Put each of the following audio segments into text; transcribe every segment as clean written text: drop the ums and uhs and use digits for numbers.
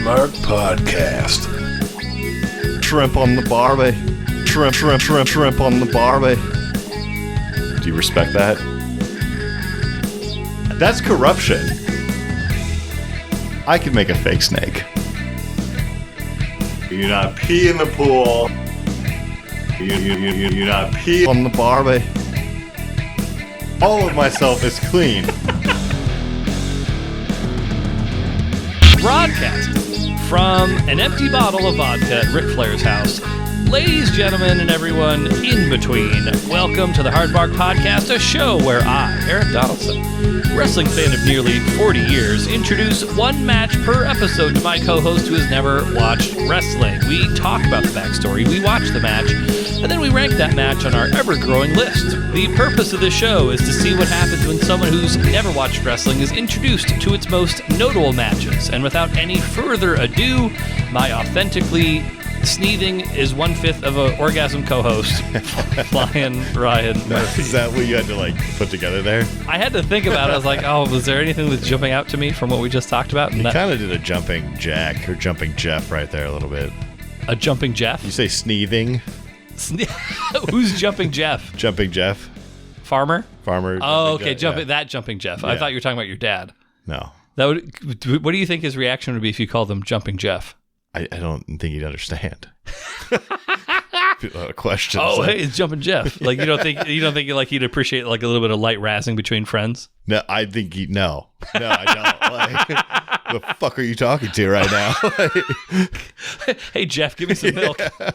Mark Podcast. Shrimp on the barbie. Shrimp on the barbie. Do you respect that? That's corruption. I could make a fake snake. You do not pee in the pool. You do not pee on the barbie. All of myself is clean. Broadcasting from an empty bottle of vodka at Ric Flair's house. Ladies, gentlemen, and everyone in between, welcome to the Hard Mark Podcast, a show where I, Eric Donaldson, wrestling fan of nearly 40 years, introduce one match per episode to my co-host who has never watched wrestling. We talk about the backstory, we watch the match, and then we rank that match on our ever-growing list. The purpose of this show is to see what happens when someone who's never watched wrestling is introduced to its most notable matches. And without any further ado, my authentically sneezing is 1/5 of an orgasm co-host, Flying Ryan Murphy. Is that what you had to put together there? I had to think about it. I was like, oh, was there anything that's jumping out to me from what we just talked about? You kind of did a jumping jack or jumping Jeff right there a little bit. A jumping Jeff? You say sneezing? Who's jumping Jeff? Jumping Jeff. Farmer? Oh, okay. Jeff, that jumping Jeff. Yeah. I thought you were talking about your dad. No. What do you think his reaction would be if you called him jumping Jeff? I don't think he'd understand. Questions. Oh, hey, it's jumping Jeff. You don't think he'd appreciate a little bit of light razzing between friends? No, I think No, I don't. The fuck are you talking to right now? Hey, Jeff, give me some milk. I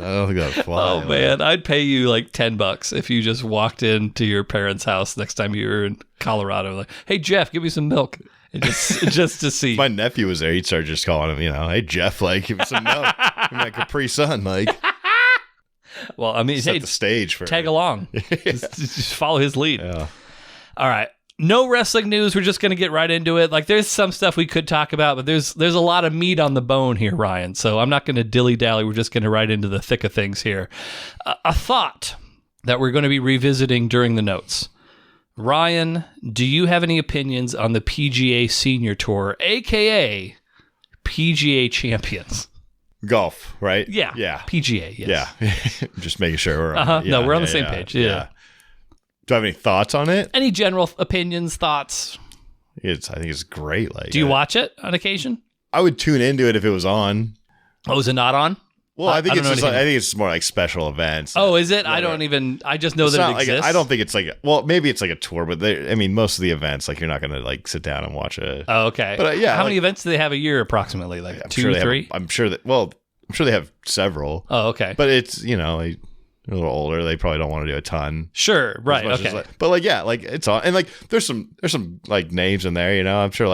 don't think that'd fly. Oh man, I'd pay you $10 if you just walked into your parents' house next time you were in Colorado. Hey Jeff, give me some milk. And just to see. If my nephew was there, he'd start just calling him, hey Jeff, give me some milk. Give me my Capri Sun, Well, I mean, set the stage for tag along. Just follow his lead. Yeah. All right. No wrestling news. We're just going to get right into it. There's some stuff we could talk about, but there's a lot of meat on the bone here, Ryan. So I'm not going to dilly-dally. We're just going to right into the thick of things here. A thought that we're going to be revisiting during the notes. Ryan, do you have any opinions on the PGA Senior Tour, a.k.a. PGA Champions? Golf, right? Yeah. PGA, yes. Yeah. Just making sure we're on. No, we're on the same page. Yeah. Do I have any thoughts on it? Any general opinions, thoughts? I think it's great. Do you watch it on occasion? I would tune into it if it was on. Oh, is it not on? Well, I think it's more like special events. Oh, is it? I just know that it exists. I don't think it's maybe it's like a tour, but most of the events, you're not going to sit down and watch it. Oh, okay. But how many events do they have a year approximately? Two, three? I'm sure they have several. Oh, okay. But it's, they're a little older. They probably don't want to do a ton. Sure, right, okay. It's on. And there's some names in there, I'm sure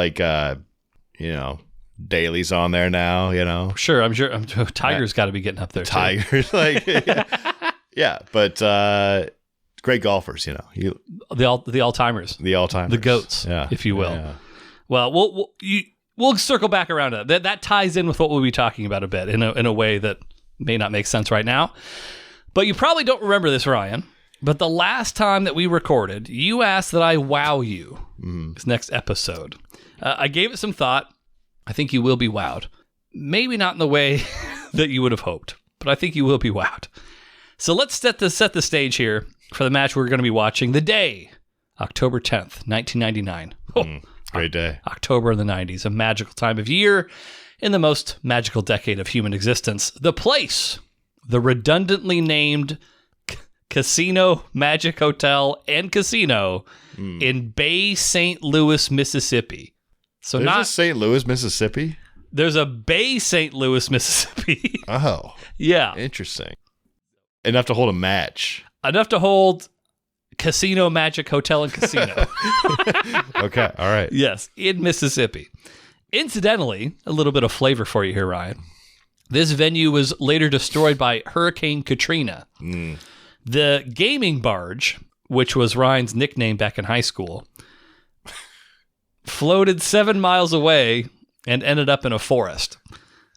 Daly's on there now, Sure, I'm sure Tiger's got to be getting up there. Tiger's yeah, but great golfers, the all-timers. The all-timers. The GOATs, if you will. Yeah. Well, we'll circle back around to that. That ties in with what we'll be talking about a bit in a way that may not make sense right now. But you probably don't remember this, Ryan. But the last time that we recorded, you asked that I wow you this next episode. I gave it some thought. I think you will be wowed. Maybe not in the way that you would have hoped, but I think you will be wowed. So let's set the stage here for the match we're going to be watching. The day, October 10th, 1999. Great day. October in the 90s, a magical time of year in the most magical decade of human existence. The place, the redundantly named Casino, Magic Hotel, and Casino in Bay St. Louis, Mississippi. So there's a St. Louis, Mississippi? There's a Bay St. Louis, Mississippi. Oh. Yeah. Interesting. Enough to hold a match. Enough to hold Casino, Magic Hotel, and Casino. Okay. All right. Yes. In Mississippi. Incidentally, a little bit of flavor for you here, Ryan. This venue was later destroyed by Hurricane Katrina. The gaming barge, which was Ryan's nickname back in high school, floated 7 miles away and ended up in a forest.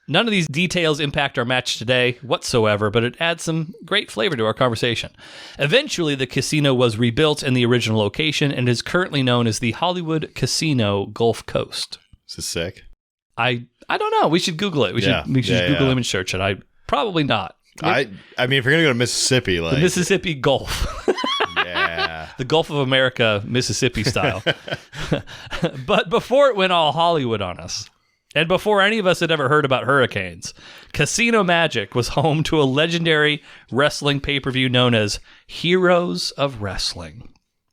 None of these details impact our match today whatsoever, but it adds some great flavor to our conversation. Eventually, the casino was rebuilt in the original location and is currently known as the Hollywood Casino Gulf Coast. Is this sick? I don't know. We should Google it. We should Google image search it. Probably not. I mean, if you're gonna go to Mississippi, like the Mississippi Gulf. Yeah. The Gulf of America, Mississippi style. But before it went all Hollywood on us, and before any of us had ever heard about hurricanes, Casino Magic was home to a legendary wrestling pay-per-view known as Heroes of Wrestling.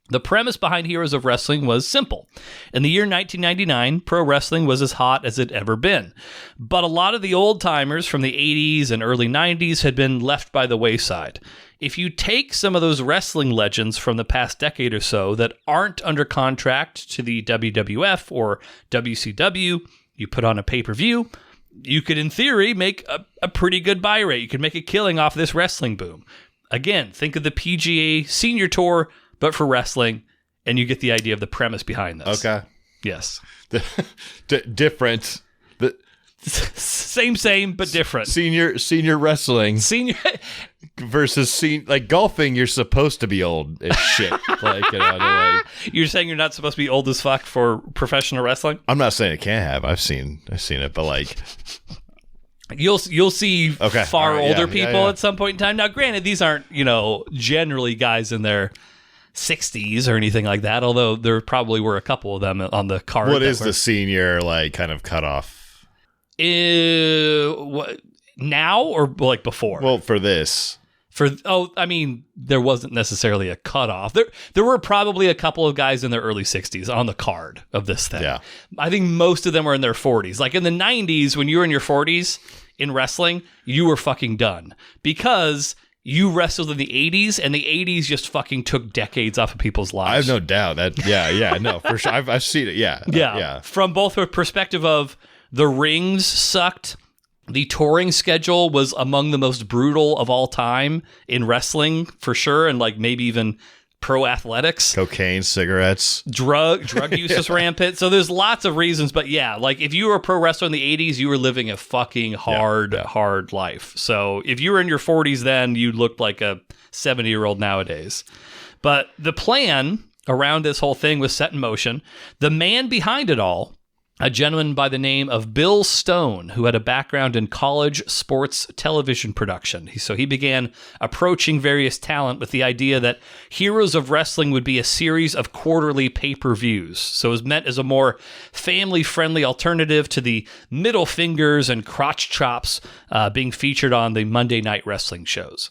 The premise behind Heroes of Wrestling was simple. In the year 1999, pro wrestling was as hot as it ever been. But a lot of the old-timers from the 80s and early 90s had been left by the wayside. If you take some of those wrestling legends from the past decade or so that aren't under contract to the WWF or WCW, you put on a pay-per-view, you could, in theory, make a pretty good buy rate. You could make a killing off this wrestling boom. Again, think of the PGA Senior Tour, but for wrestling, and you get the idea of the premise behind this. Okay. Yes. Different. Same, but different. Senior wrestling. Senior versus like golfing, you're supposed to be old as shit. Like, you know, You're saying you're not supposed to be old as fuck for professional wrestling? I'm not saying it can't have. I've seen it, but like you'll see far older people at some point in time. Now, granted, these aren't, generally guys in their 60s or anything like that, although there probably were a couple of them on the card. What is the senior like kind of cutoff? What, now or like before? Well, for this. There wasn't necessarily a cutoff. There were probably a couple of guys in their early 60s on the card of this thing. Yeah. I think most of them were in their 40s. Like in the 90s, when you were in your 40s in wrestling, you were fucking done. Because you wrestled in the 80s, and the 80s just fucking took decades off of people's lives. I have no doubt that, no, for sure. I've seen it, yeah. From both a perspective of the rings sucked, the touring schedule was among the most brutal of all time in wrestling, for sure, and like maybe even pro athletics. Cocaine, cigarettes. Drug use is rampant. So there's lots of reasons, but yeah, like if you were a pro wrestler in the 80s, you were living a fucking hard life. So if you were in your 40s then, you looked like a 70-year-old nowadays. But the plan around this whole thing was set in motion. The man behind it all, a gentleman by the name of Bill Stone, who had a background in college sports television production. So he began approaching various talent with the idea that Heroes of Wrestling would be a series of quarterly pay-per-views. So it was meant as a more family-friendly alternative to the middle fingers and crotch chops being featured on the Monday night wrestling shows.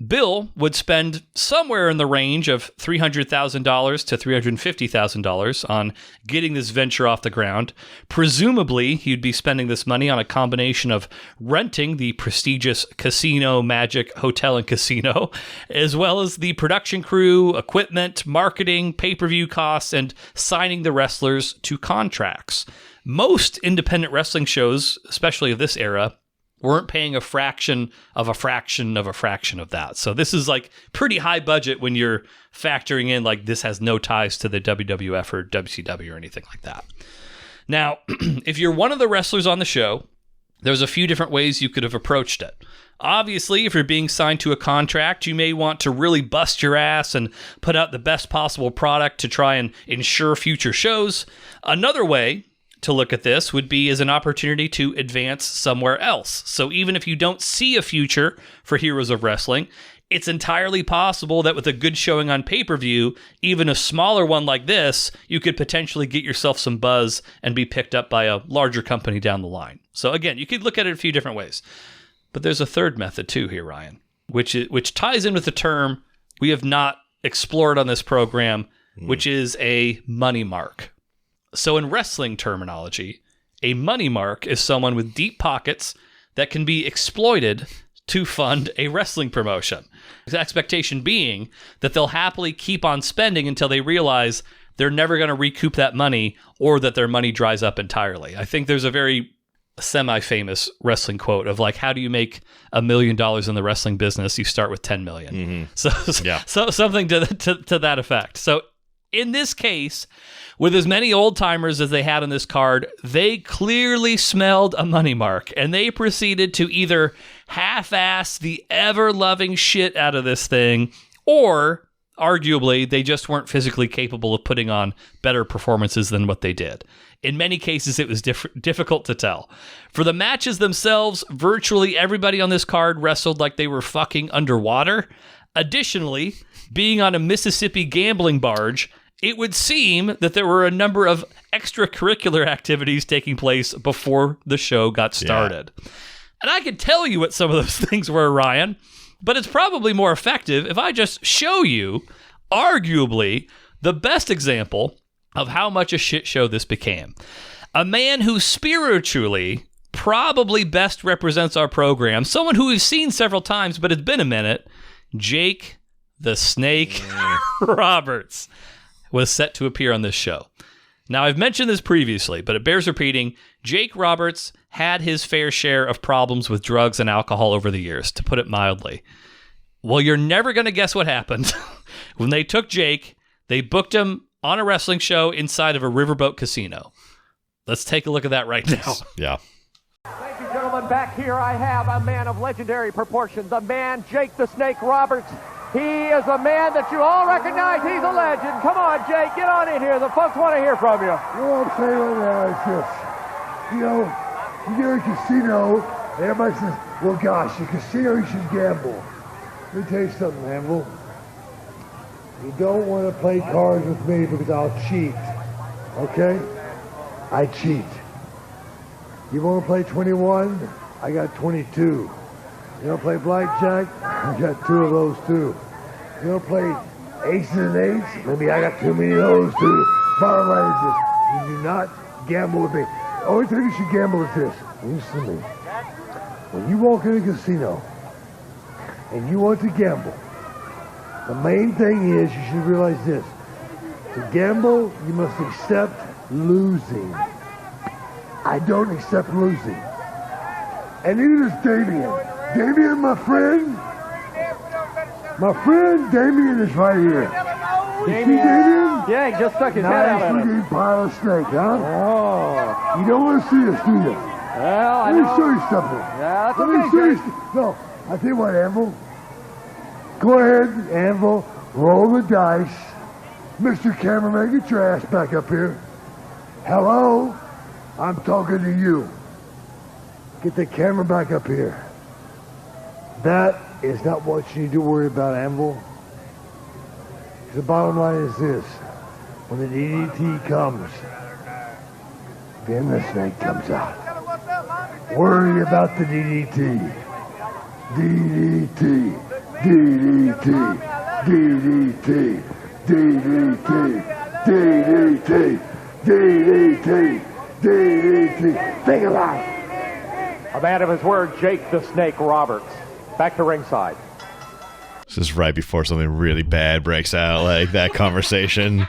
Bill would spend somewhere in the range of $300,000 to $350,000 on getting this venture off the ground. Presumably, he'd be spending this money on a combination of renting the prestigious Casino Magic Hotel and Casino, as well as the production crew, equipment, marketing, pay-per-view costs, and signing the wrestlers to contracts. Most independent wrestling shows, especially of this era, weren't paying a fraction of a fraction of a fraction of that. So this is like pretty high budget when you're factoring in like this has no ties to the WWF or WCW or anything like that. Now, if you're one of the wrestlers on the show, there's a few different ways you could have approached it. Obviously, if you're being signed to a contract, you may want to really bust your ass and put out the best possible product to try and ensure future shows. Another way to look at this would be as an opportunity to advance somewhere else. So even if you don't see a future for Heroes of Wrestling, it's entirely possible that with a good showing on pay-per-view, even a smaller one like this, you could potentially get yourself some buzz and be picked up by a larger company down the line. So again, you could look at it a few different ways. But there's a third method too here, Ryan, which ties in with the term we have not explored on this program, which is a money mark. So in wrestling terminology, a money mark is someone with deep pockets that can be exploited to fund a wrestling promotion. The expectation being that they'll happily keep on spending until they realize they're never going to recoup that money or that their money dries up entirely. I think there's a very semi-famous wrestling quote of like, how do you make $1 million in the wrestling business? You start with 10 million. Mm-hmm. So something to that effect. So In this case, with as many old-timers as they had on this card, they clearly smelled a money mark, and they proceeded to either half-ass the ever-loving shit out of this thing, or arguably, they just weren't physically capable of putting on better performances than what they did. In many cases, it was difficult to tell. For the matches themselves, virtually everybody on this card wrestled like they were fucking underwater. Additionally, being on a Mississippi gambling barge, it would seem that there were a number of extracurricular activities taking place before the show got started. Yeah. And I could tell you what some of those things were, Ryan, but it's probably more effective if I just show you, arguably, the best example of how much a shit show this became. A man who spiritually probably best represents our program, someone who we've seen several times, but it's been a minute, Jake the Snake Roberts was set to appear on this show. Now, I've mentioned this previously, but it bears repeating. Jake Roberts had his fair share of problems with drugs and alcohol over the years, to put it mildly. Well, you're never going to guess what happened. When they took Jake, they booked him on a wrestling show inside of a riverboat casino. Let's take a look at that right now. Yeah. Thank you, gentlemen. Back here I have a man of legendary proportions, a man, Jake the Snake Roberts. He is a man that you all recognize. He's a legend. Come on, Jake, get on in here. The folks want to hear from you. What I'm saying right now is this. You know, you go to a casino, and everybody says, well, gosh, a casino, you should gamble. Let me tell you something, Anvil. You don't want to play cards with me because I'll cheat. Okay? I cheat. You want to play 21? I got 22. You want to play blackjack? I got 2 of those too. You want to play aces and eights? Maybe I got too many of those too. Bottom line is this. You do not gamble with me. The only time you should gamble is this. Listen to me. When you walk in a casino and you want to gamble, the main thing is you should realize this. To gamble, you must accept losing. I don't accept losing. And neither does Damien. Damien, my friend. My friend Damien is right here. You see Damien? Yeah, he just stuck his head out at Nice him. looking pile of snake, huh? Oh. You don't want to see us, do you? Well, I Let me know. show you something. Yeah, that's Let me okay, show you Jake. No, I tell you what, Anvil. Go ahead, Anvil. Roll the dice. Mr. Cameraman, get your ass back up here. Hello? I'm talking to you. Get the camera back up here. That is not what you need to worry about, Anvil. The bottom line is this. When the DDT comes, then the snake comes out. Worry about the DDT. DDT. DDT. DDT. DDT. DDT. DDT. DDT. Think about it. A man of his word, Jake the Snake Roberts. Back to ringside. This is right before something really bad breaks out, like that conversation.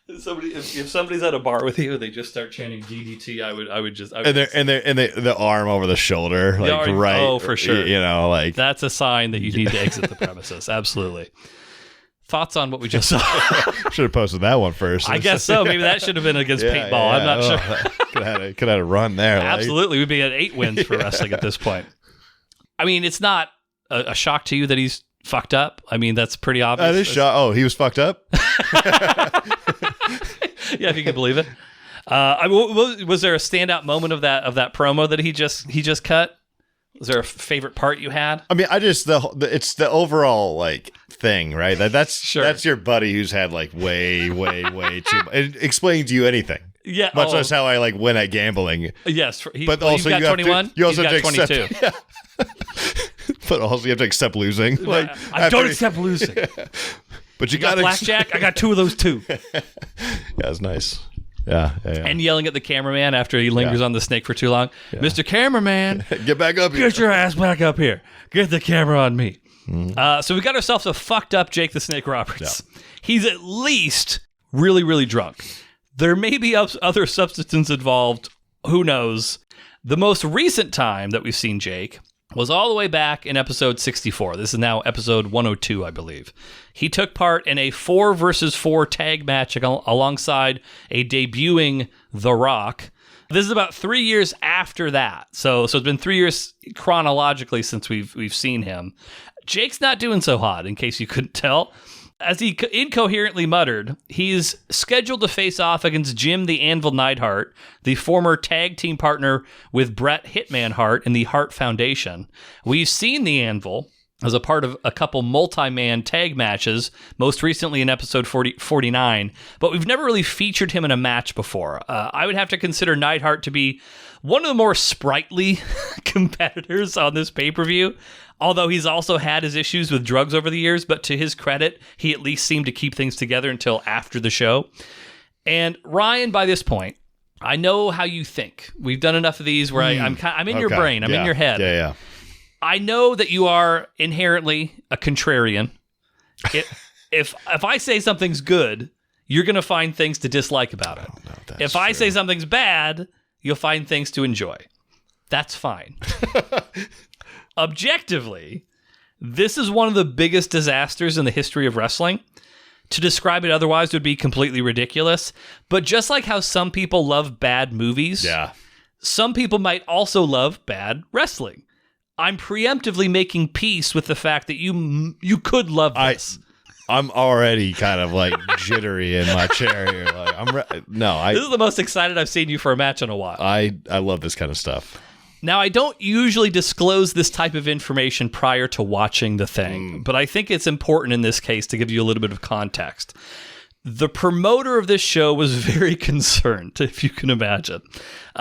If somebody's at a bar with you, they just start chanting DDT. I would just. The arm over the shoulder, like right. Oh, for sure. You know, like that's a sign that you need to exit the premises. Absolutely. Thoughts on what we just saw? Should have posted that one first. I guess so. Maybe that should have been against paintball. Yeah. I'm not sure. Could have had a run there. Absolutely. We'd be at 8 wins for wrestling at this point. I mean, it's not a shock to you that he's fucked up. I mean, that's pretty obvious. That is shock. Oh, he was fucked up? Yeah, if you can believe it. Was there a standout moment of that promo that he just cut? Was there a favorite part you had? I mean, it's the overall like thing, right? That's sure. That's your buddy who's had like way too much. It explains to you anything. Yeah, much less how I like win at gambling. Yes, but also you've got 21. You also have got to accept, 22. Yeah. But also you have to accept losing. Like I don't accept losing. Yeah. But you got blackjack. I got 2 of those too. Yeah, it's nice. Yeah. And yelling at the cameraman after he lingers on the snake for too long. Yeah. Mr. Cameraman, get back up here. Get your ass back up here. Get the camera on me. Mm-hmm. So we got ourselves a fucked up Jake the Snake Roberts. Yeah. He's at least really, really drunk. There may be other substances involved. Who knows? The most recent time that we've seen Jake was all the way back in episode 64. This is now episode 102, I believe. He took part in a 4 versus 4 tag match alongside a debuting The Rock. This is about 3 years after that. So it's been 3 years chronologically since we've seen him. Jake's not doing so hot, in case you couldn't tell. As he incoherently muttered, he's scheduled to face off against Jim the Anvil Neidhart, the former tag team partner with Bret Hitman Hart in the Hart Foundation. We've seen the Anvil as a part of a couple multi-man tag matches, most recently in episode 49, but we've never really featured him in a match before. I would have to consider Neidhart to be one of the more sprightly competitors on this pay-per-view, although he's also had his issues with drugs over the years, but to his credit, he at least seemed to keep things together until after the show. And Ryan, by this point, I know how you think. We've done enough of these where I'm in your brain, I'm in your head. Yeah. I know that you are inherently a contrarian. If I say something's good, you're going to find things to dislike about it. If I say something's bad, you'll find things to enjoy. That's fine. Objectively, this is one of the biggest disasters in the history of wrestling. To describe it otherwise would be completely ridiculous. But just like how some people love bad movies, some people might also love bad wrestling. I'm preemptively making peace with the fact that you could love this. I'm already kind of like jittery in my chair here. Like this is the most excited I've seen you for a match in a while. I love this kind of stuff. Now, I don't usually disclose this type of information prior to watching the thing, but I think it's important in this case to give you a little bit of context. The promoter of this show was very concerned, if you can imagine.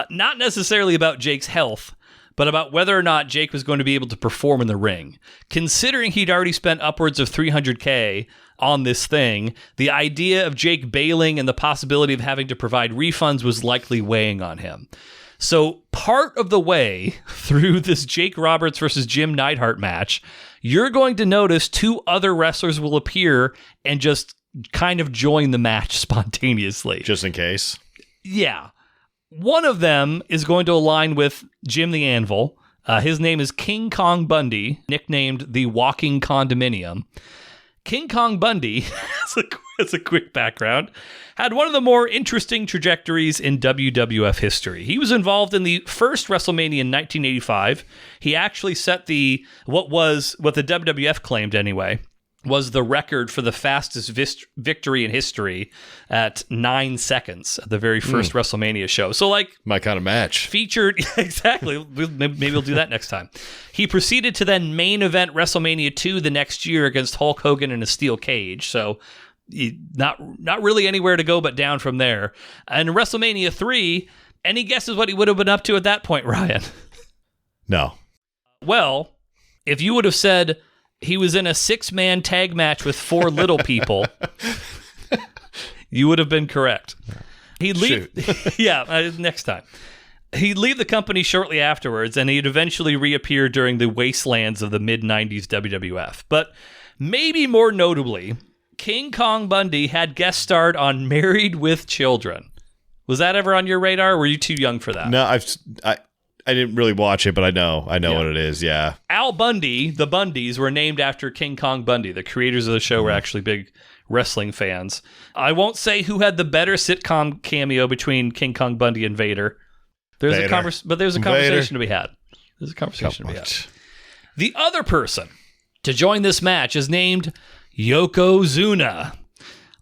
Not necessarily about Jake's health, but about whether or not Jake was going to be able to perform in the ring. Considering he'd already spent upwards of $300K on this thing, the idea of Jake bailing and the possibility of having to provide refunds was likely weighing on him. So part of the way through this Jake Roberts versus Jim Neidhart match, you're going to notice 2 other wrestlers will appear and just kind of join the match spontaneously. Just in case? Yeah. One of them is going to align with Jim the Anvil. His name is King Kong Bundy, nicknamed the Walking Condominium. King Kong Bundy, as a quick background, had one of the more interesting trajectories in WWF history. He was involved in the first WrestleMania in 1985. He actually set what the WWF claimed anyway, was the record for the fastest victory in history at 9 seconds at the very first WrestleMania show. So, like, my kind of match. Featured, exactly. Maybe we'll do that next time. He proceeded to then main event WrestleMania 2 the next year against Hulk Hogan in a steel cage. So, not really anywhere to go but down from there. And WrestleMania 3, any guesses what he would have been up to at that point, Ryan? No. Well, if you would have said he was in a 6-man tag match with 4 little people, you would have been correct. He'd leave. Next time. He'd leave the company shortly afterwards, and he'd eventually reappear during the wastelands of the mid-90s WWF. But maybe more notably, King Kong Bundy had guest starred on Married with Children. Was that ever on your radar, or were you too young for that? No, I didn't really watch it, but I know what it is, yeah. Al Bundy, the Bundys, were named after King Kong Bundy. The creators of the show were actually big wrestling fans. I won't say who had the better sitcom cameo between King Kong Bundy and Vader. There's a conversation to be had. The other person to join this match is named Yokozuna.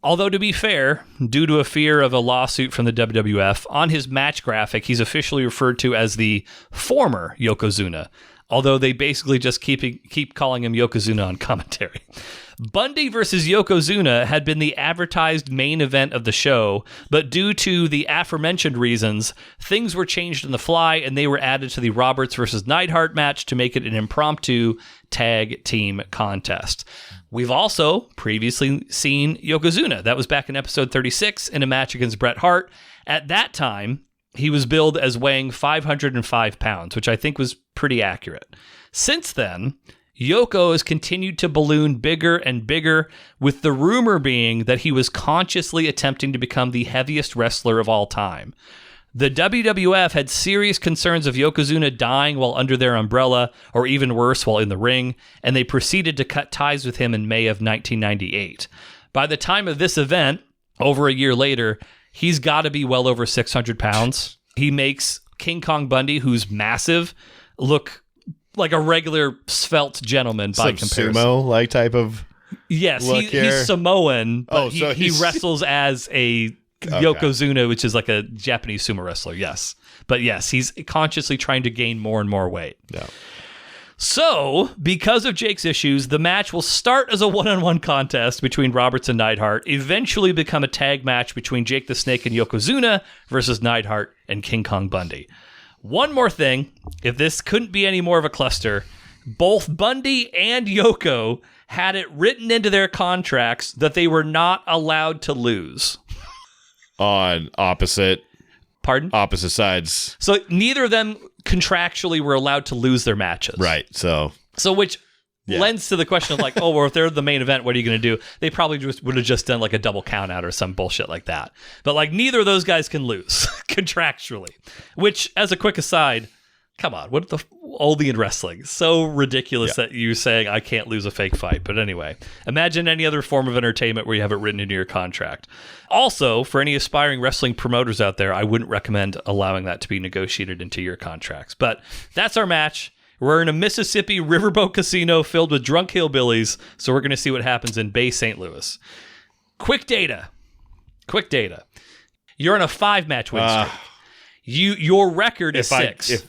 Although, to be fair, due to a fear of a lawsuit from the WWF, on his match graphic, he's officially referred to as the former Yokozuna, although they basically just keep calling him Yokozuna on commentary. Bundy versus Yokozuna had been the advertised main event of the show, but due to the aforementioned reasons, things were changed on the fly, and they were added to the Roberts versus Neidhart match to make it an impromptu tag team contest. We've also previously seen Yokozuna. That was back in episode 36 in a match against Bret Hart. At that time, he was billed as weighing 505 pounds, which I think was pretty accurate. Since then, Yoko has continued to balloon bigger and bigger, with the rumor being that he was consciously attempting to become the heaviest wrestler of all time. The WWF had serious concerns of Yokozuna dying while under their umbrella, or even worse, while in the ring, and they proceeded to cut ties with him in May of 1998. By the time of this event, over a year later, he's got to be well over 600 pounds. He makes King Kong Bundy, who's massive, look like a regular svelte gentleman by comparison. Sumo-like type of Yes, look he's here. Samoan, but so he wrestles as a Yokozuna, which is like a Japanese sumo wrestler, yes. But yes, he's consciously trying to gain more and more weight. Yeah. So, because of Jake's issues, the match will start as a one-on-one contest between Roberts and Neidhart, eventually become a tag match between Jake the Snake and Yokozuna versus Neidhart and King Kong Bundy. One more thing, if this couldn't be any more of a cluster, both Bundy and Yoko had it written into their contracts that they were not allowed to lose. On opposite sides. So neither of them contractually were allowed to lose their matches. Right. So which lends to the question of like, oh, well, if they're the main event, what are you going to do? They probably would have just done like a double count out or some bullshit like that. But like neither of those guys can lose contractually, which as a quick aside, come on, what the only in wrestling? So ridiculous that you saying I can't lose a fake fight. But anyway, imagine any other form of entertainment where you have it written into your contract. Also, for any aspiring wrestling promoters out there, I wouldn't recommend allowing that to be negotiated into your contracts. But that's our match. We're in a Mississippi riverboat casino filled with drunk hillbillies, so we're going to see what happens in Bay St. Louis. Quick data. You're on a 5-match win streak. Your record is 6.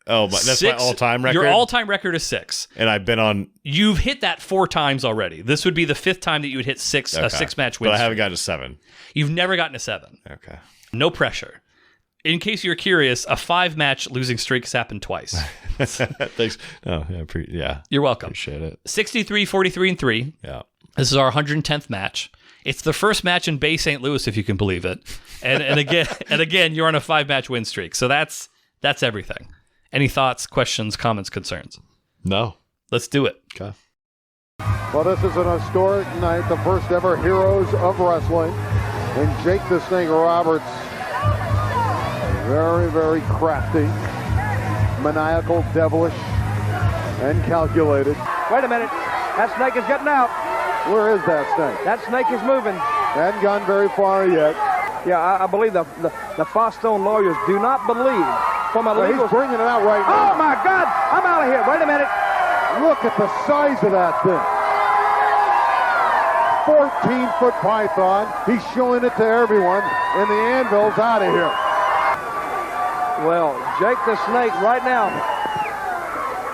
That's my all-time record? Your all-time record is 6. And I've been on... You've hit that 4 times already. This would be the 5th time that you would hit a 6-match win But I streak. haven't gotten to 7. You've never gotten to 7. Okay. No pressure. In case you're curious, a 5-match losing streak has happened twice. Thanks. Oh, yeah. You're welcome. Appreciate it. 63, 43, and 3. Yeah. This is our 110th match. It's the first match in Bay St. Louis, if you can believe it. And again, you're on a 5-match win streak. So that's everything. Any thoughts, questions, comments, concerns? No. Let's do it. Okay. Well, this is an historic night, the first ever Heroes of Wrestling. And Jake the Snake Roberts, very, very crafty, maniacal, devilish, and calculated. Wait a minute. That snake is getting out. Where is that snake? That snake is moving. Hadn't gone very far yet. Yeah, I believe the Fostone lawyers do not believe from a legal... He's bringing it out right now. Oh, my God. I'm out of here. Wait a minute. Look at the size of that thing. 14-foot python. He's showing it to everyone, and the Anvil's out of here. Well, Jake the Snake right now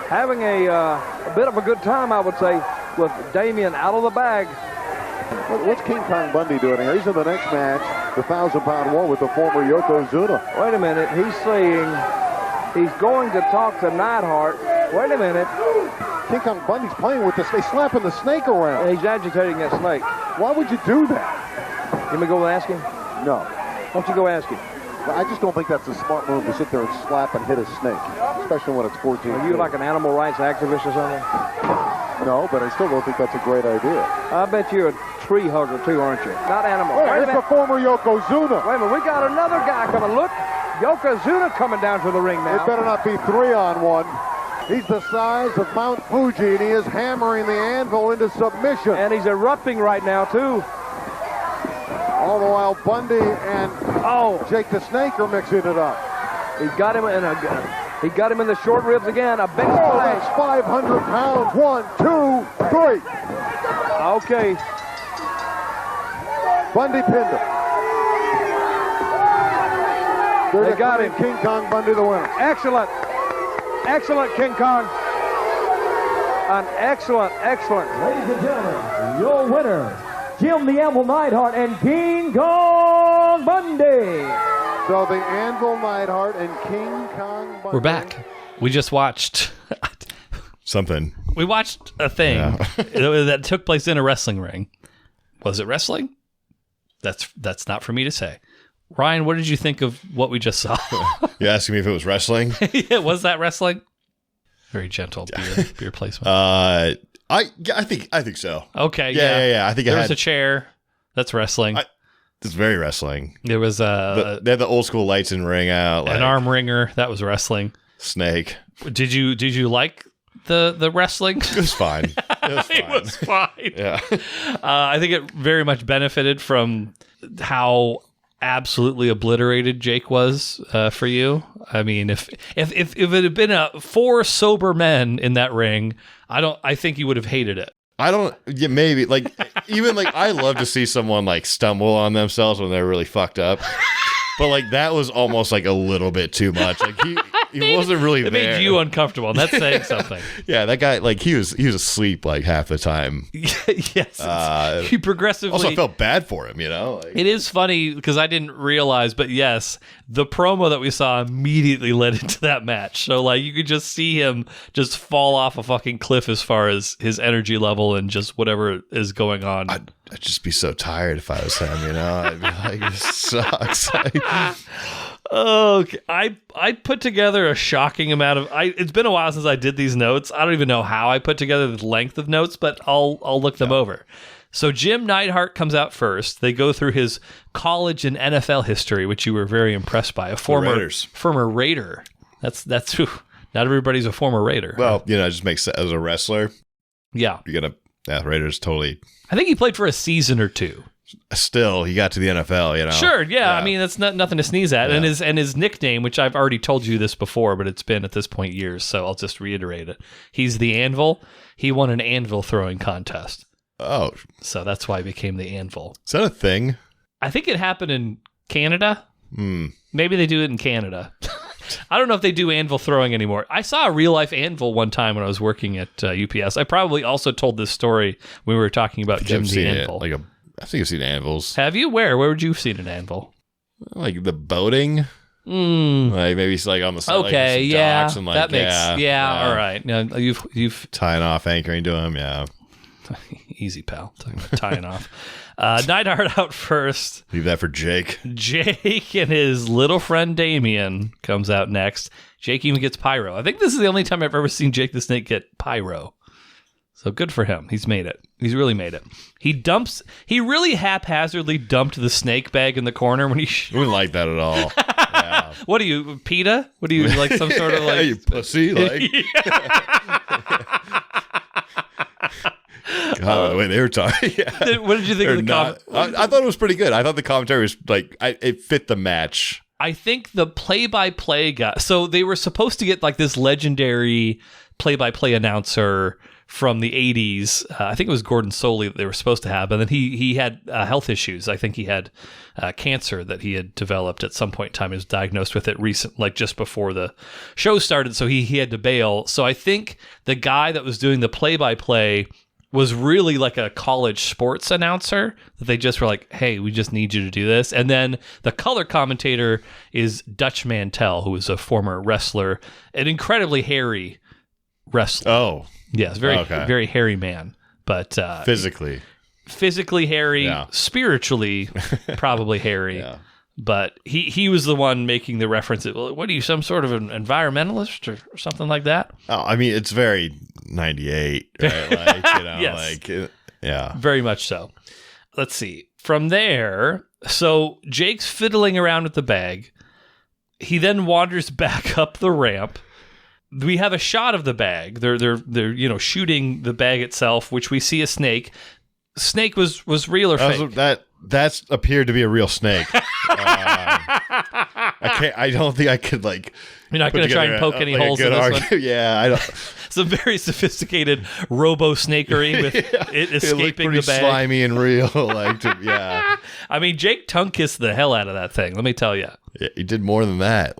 having a bit of a good time, I would say, with Damien out of the bag. What's King Kong Bundy doing here? He's in the next match, the 1,000-pound war with the former Yokozuna. Wait a minute. He's saying he's going to talk to Neidhart. Wait a minute. King Kong Bundy's playing with the snake, slapping the snake around. And he's agitating that snake. Why would you do that? Let me go ask him? No. Why don't you go ask him? I just don't think that's a smart move to sit there and slap and hit a snake, especially when it's 14. Are you like an animal rights activist or something? No, but I still don't think that's a great idea. I bet you're a tree hugger too, aren't you? Not animal. Oh, it's the former Yokozuna. Wait a minute, we got another guy coming. Look, Yokozuna coming down to the ring now. It better not be 3-on-1. He's the size of Mount Fuji, and he is hammering the Anvil into submission. And he's erupting right now, too. All the while, Bundy and Jake the Snake are mixing it up. He got him in the short ribs again. A big splash. That's 500 pounds. 1, 2, 3. Okay. Bundy pinned him. They got him. King Kong Bundy the winner. Excellent. Excellent, King Kong. An excellent. Ladies and gentlemen, your winner, Jim the Anvil Neidhart and King Kong Bundy. So the Anvil Neidhart and King Kong Bundy. We're back. We just watched something. We watched a thing that took place in a wrestling ring. Was it wrestling? That's not for me to say. Ryan, what did you think of what we just saw? You asking me if it was wrestling? Yeah, was that wrestling? Very gentle beer placement. I think so. Okay. Yeah. I think there was a chair. That's wrestling. It's very wrestling. There was They had the old school lights and ring out. an arm wringer. That was wrestling. Snake. Did you like the wrestling? It was fine. It was fine. Yeah. I think it very much benefited from how absolutely obliterated Jake was for you. I mean, if it had been 4 sober men in that ring, I think you would have hated it. Maybe like even like I love to see someone like stumble on themselves when they're really fucked up. But like that was almost like a little bit too much. Like he wasn't really It there. made you uncomfortable, and that's saying something. Yeah, that guy like he was asleep like half the time. Yes, he progressively. Also, I felt bad for him. You know, like, It is funny because I didn't realize, but yes, the promo that we saw immediately led into that match. So like you could just see him just fall off a fucking cliff as far as his energy level and just whatever is going on. I'd just be so tired if I was him. You know, I'd be like, this sucks. Like, Okay, I put together a shocking amount of. It's been a while since I did these notes. I don't even know how I put together the length of notes, but I'll look them over. So Jim Neidhart comes out first. They go through his college and NFL history, which you were very impressed by. A former Raider. That's who. Not everybody's a former Raider. well, you know, it just makes sense as a wrestler. Yeah, Raiders totally. I think he played for a season or two. Still, he got to the NFL. You know, Sure, yeah. I mean, that's nothing to sneeze at. Yeah. And his nickname, which I've already told you this before, but it's been at this point years, so I'll just reiterate it. He's the Anvil. He won an anvil throwing contest, Oh, so that's why he became the Anvil. is that a thing? I think it happened in Canada. Hmm. Maybe they do it in Canada. I don't know if they do anvil throwing anymore. I saw a real life anvil one time when I was working at UPS. I probably also told this story when we were talking about Jim the Anvil. I think I've seen anvils. Have you? Where would you have seen an anvil? Like the boating. Like maybe it's like on the side. Okay, like, yeah, docks and like, that makes all right. Now you've tying off, anchoring to him. Yeah, easy, pal. Talking about tying off. Neidhart out first. leave that for Jake. Jake and his little friend Damien comes out next. Jake even gets pyro. I think this is the only time I've ever seen Jake the Snake get pyro. So good for him. He's made it. He's really made it. He really haphazardly dumped the snake bag in the corner when he. I wouldn't like that at all. Yeah. What are you, PETA? What are you, like some sort of like. You pussy? Like. God, the way they were talking. Yeah. What did you think of the comment? I thought it was pretty good. I thought the commentary was like, it fit the match. I think the play-by-play guy. So they were supposed to get like this legendary play-by-play announcer from the 80s. I think it was Gordon Soley that they were supposed to have. And then he had health issues. I think he had cancer that he had developed at some point in time. He was diagnosed with it like just before the show started. So he had to bail. So I think the guy that was doing the play-by-play was really like a college sports announcer that they just were like, hey, we just need you to do this. And then the color commentator is Dutch Mantell, who is a former wrestler, an incredibly hairy wrestler. Oh. Yes, very hairy man. But physically hairy, spiritually probably hairy. Yeah. But he was the one making the reference. What are you, some sort of an environmentalist or something like that? Oh, I mean, it's very 98, right? Like, you know, Yes. Yeah. Very much so. Let's see. From there, so Jake's fiddling around with the bag. He then wanders back up the ramp. We have a shot of the bag. They're shooting the bag itself, which we see a snake. Snake was real or fake? That's appeared to be a real snake. I don't think I could like. You're not going to try and poke any holes in this one. Yeah, I don't. Some very sophisticated robo snakery with it escaping pretty the bag. Slimy and real, yeah. I mean, Jake tongue kissed the hell out of that thing. Let me tell you. Yeah, he did more than that,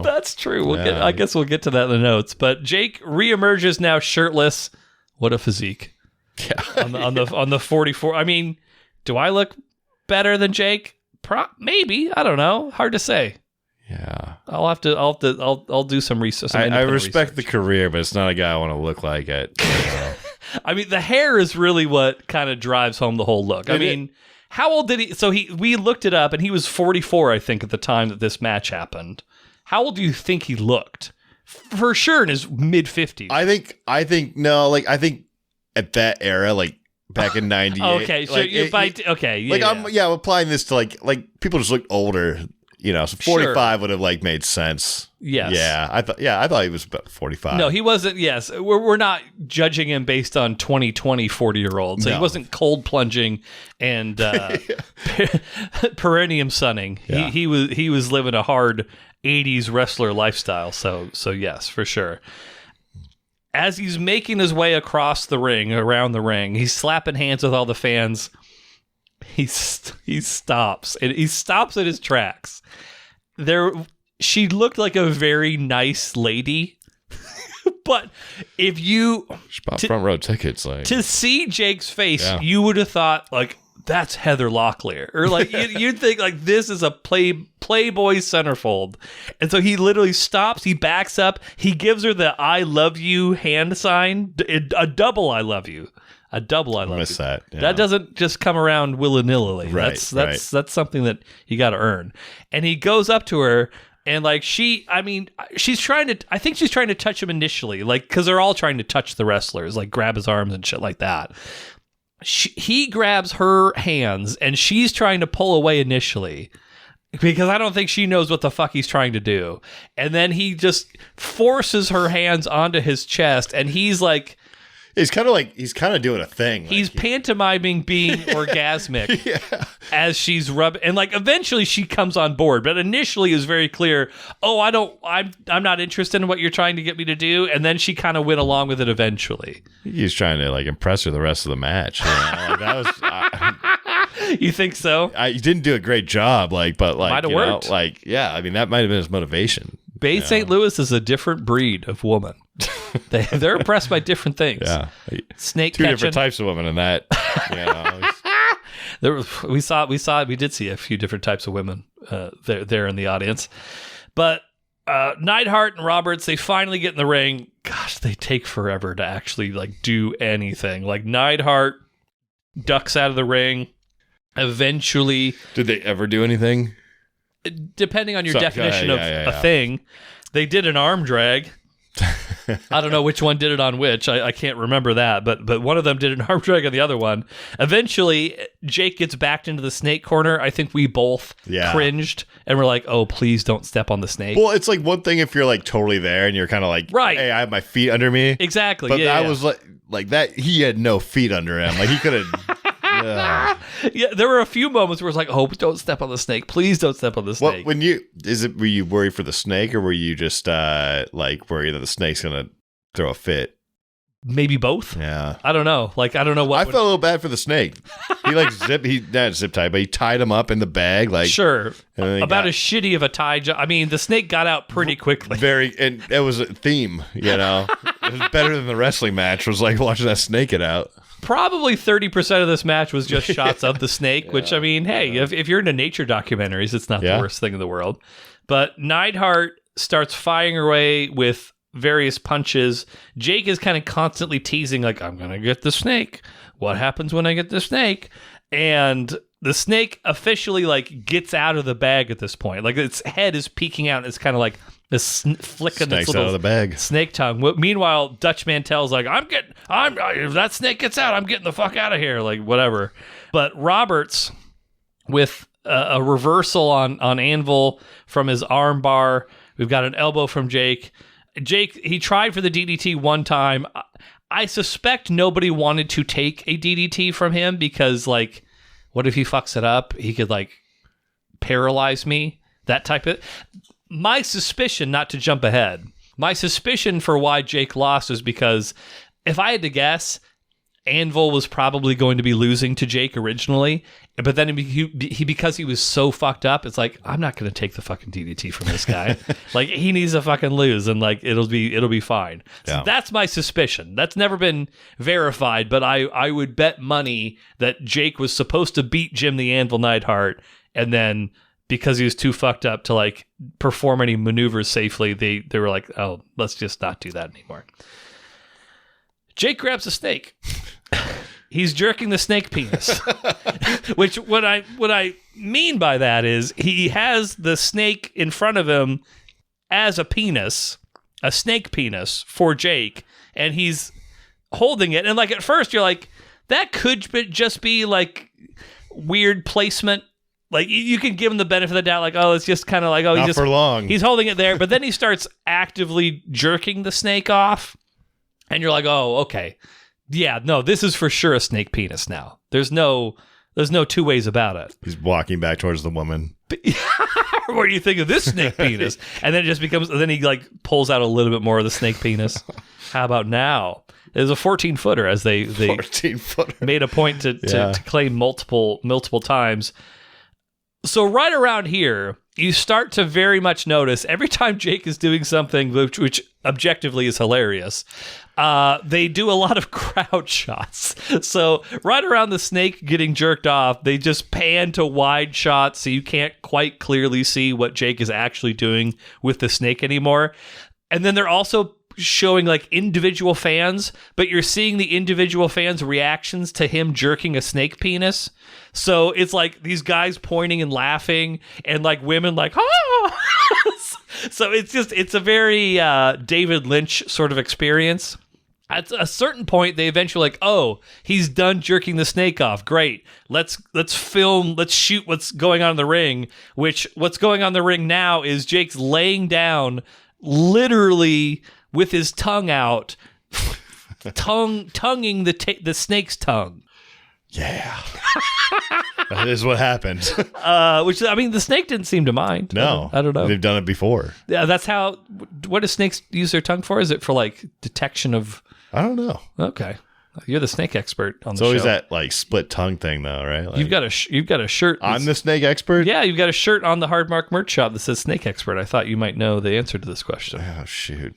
That's true. I guess we'll get to that in the notes. But Jake reemerges now shirtless. What a physique! Yeah. on the 44. I mean, do I look better than Jake? Maybe. I don't know. Hard to say. Yeah. I'll do some research. I respect the career, but it's not a guy I want to look like it. I mean, the hair is really what kind of drives home the whole look. I mean, how old did he? So we looked it up, and he was 44, I think, at the time that this match happened. How old do you think he looked? For sure, in his mid 50s. I think at that era, like back in 98. Okay, so like, I'm applying this to like people just looked older, you know, so 45 would have like made sense. Yes. Yeah, I thought he was about 45. No, he wasn't. Yes, we're not judging him based on 2020 40-year-olds. So he wasn't cold plunging and perineum sunning. Yeah. He was living a hard 80s wrestler lifestyle. So yes, for sure. As he's making his way across the ring, around the ring, he's slapping hands with all the fans. He stops, and he stops at his tracks. She looked like a very nice lady, but if you bought front row tickets, like to see Jake's face, you would have thought like that's Heather Locklear, or like you'd think like this is a Playboy centerfold. And so he literally stops, he backs up, he gives her the "I love you" hand sign, a double "I love you." A double "I love you." That. Yeah. That doesn't just come around willy-nilly. Right, That's something that you got to earn. And he goes up to her, and like I think she's trying to touch him initially, like because they're all trying to touch the wrestlers, like grab his arms and shit like that. He grabs her hands, and she's trying to pull away initially because I don't think she knows what the fuck he's trying to do. And then he just forces her hands onto his chest, and he's like. He's kind of doing a thing. He's pantomiming being orgasmic as she's rubbing, and like eventually she comes on board, but initially is very clear. Oh, I'm not interested in what you're trying to get me to do, and then she kind of went along with it eventually. He's trying to like impress her the rest of the match. You know? Like, that was. You think so? He didn't do a great job, but might have worked. I mean that might have been his motivation. Bay St. Louis is a different breed of woman. They're impressed by different things. Yeah, snake two catching. different types of women in that. We did see a few different types of women there in the audience, but Neidhart and Roberts, they finally get in the ring. Gosh, they take forever to actually like do anything. Like Neidhart ducks out of the ring. Eventually, did they ever do anything? Depending on your definition of a thing, they did an arm drag. I don't know which one did it on which. I can't remember that, but one of them did an arm drag on the other one. Eventually, Jake gets backed into the snake corner. I think we both cringed and were like, "Oh, please don't step on the snake." Well, it's like one thing if you're like totally there and you're kind of like, right, hey, I have my feet under me. Exactly. But I was like that. He had no feet under him. Like he could have. Yeah, there were a few moments where it's like, "Oh, don't step on the snake! Please don't step on the snake." Well, were you worried for the snake, or were you just like worried that the snake's gonna throw a fit? Maybe both. Yeah, I don't know. Like I don't know what. I felt a little bad for the snake. He like not zip tied, but he tied him up in the bag. Like sure, about as shitty of a tie job. I mean, the snake got out pretty quickly. And it was a theme. You know, it was better than the wrestling match. Was like watching that snake get out. Probably 30% of this match was just shots of the snake, which, I mean, hey, if you're into nature documentaries, it's not the worst thing in the world. But Neidhart starts firing away with various punches. Jake is kind of constantly teasing, like, I'm going to get the snake. What happens when I get the snake? And the snake officially, like, gets out of the bag at this point. Like, its head is peeking out, and it's kind of like this flicking its little out of the bag. Snake tongue. Meanwhile, Dutch Mantel's like, if that snake gets out, I'm getting the fuck out of here. Like, whatever. But Roberts, with a reversal on Anvil from his arm bar, we've got an elbow from Jake. Jake, he tried for the DDT one time. I suspect nobody wanted to take a DDT from him because, like, what if he fucks it up? He could, like, paralyze me. That type of... My suspicion, not to jump ahead, my suspicion for why Jake lost is because if I had to guess, Anvil was probably going to be losing to Jake originally, but then because he was so fucked up, it's like, I'm not going to take the fucking DDT from this guy. Like, he needs to fucking lose, and like it'll be fine. So that's my suspicion. That's never been verified, but I would bet money that Jake was supposed to beat Jim the Anvil Neidhart, and then because he was too fucked up to like perform any maneuvers safely, they were like, oh, let's just not do that anymore. Jake grabs a snake. He's jerking the snake penis. Which what I mean by that is he has the snake in front of him as a penis, a snake penis for Jake, and he's holding it. And like at first you're like, that could just be like weird placement. Like you can give him the benefit of the doubt, like, oh, it's just kind of like, oh, Not for long. He's holding it there, but then he starts actively jerking the snake off, and you're like, oh, okay, yeah, no, this is for sure a snake penis now. There's no two ways about it. He's walking back towards the woman. What do you think of this snake penis? And then it just becomes. Then he like pulls out a little bit more of the snake penis. How about now? It was a 14-footer, as they 14-footer. made a point to claim multiple times. So right around here, you start to very much notice every time Jake is doing something which objectively is hilarious, they do a lot of crowd shots. So right around the snake getting jerked off, they just pan to wide shots so you can't quite clearly see what Jake is actually doing with the snake anymore. And then they're also showing like individual fans, but you're seeing the individual fans' reactions to him jerking a snake penis. So it's like these guys pointing and laughing, and like women like, oh. So it's a very David Lynch sort of experience. At a certain point, they eventually like, oh, he's done jerking the snake off. Great. Let's shoot what's going on in the ring, which what's going on in the ring now is Jake's laying down literally with his tongue out, tonguing the snake's tongue. Yeah. That is what happened. Which, I mean, the snake didn't seem to mind. No. I don't know. They've done it before. Yeah, that's how. What do snakes use their tongue for? Is it for like detection of? I don't know. Okay, you're the snake expert on the show. It's always that like split tongue thing, though, right? Like, you've got a shirt. I'm the snake expert. Yeah, you've got a shirt on the Hard Mark merch shop that says snake expert. I thought you might know the answer to this question. Oh shoot.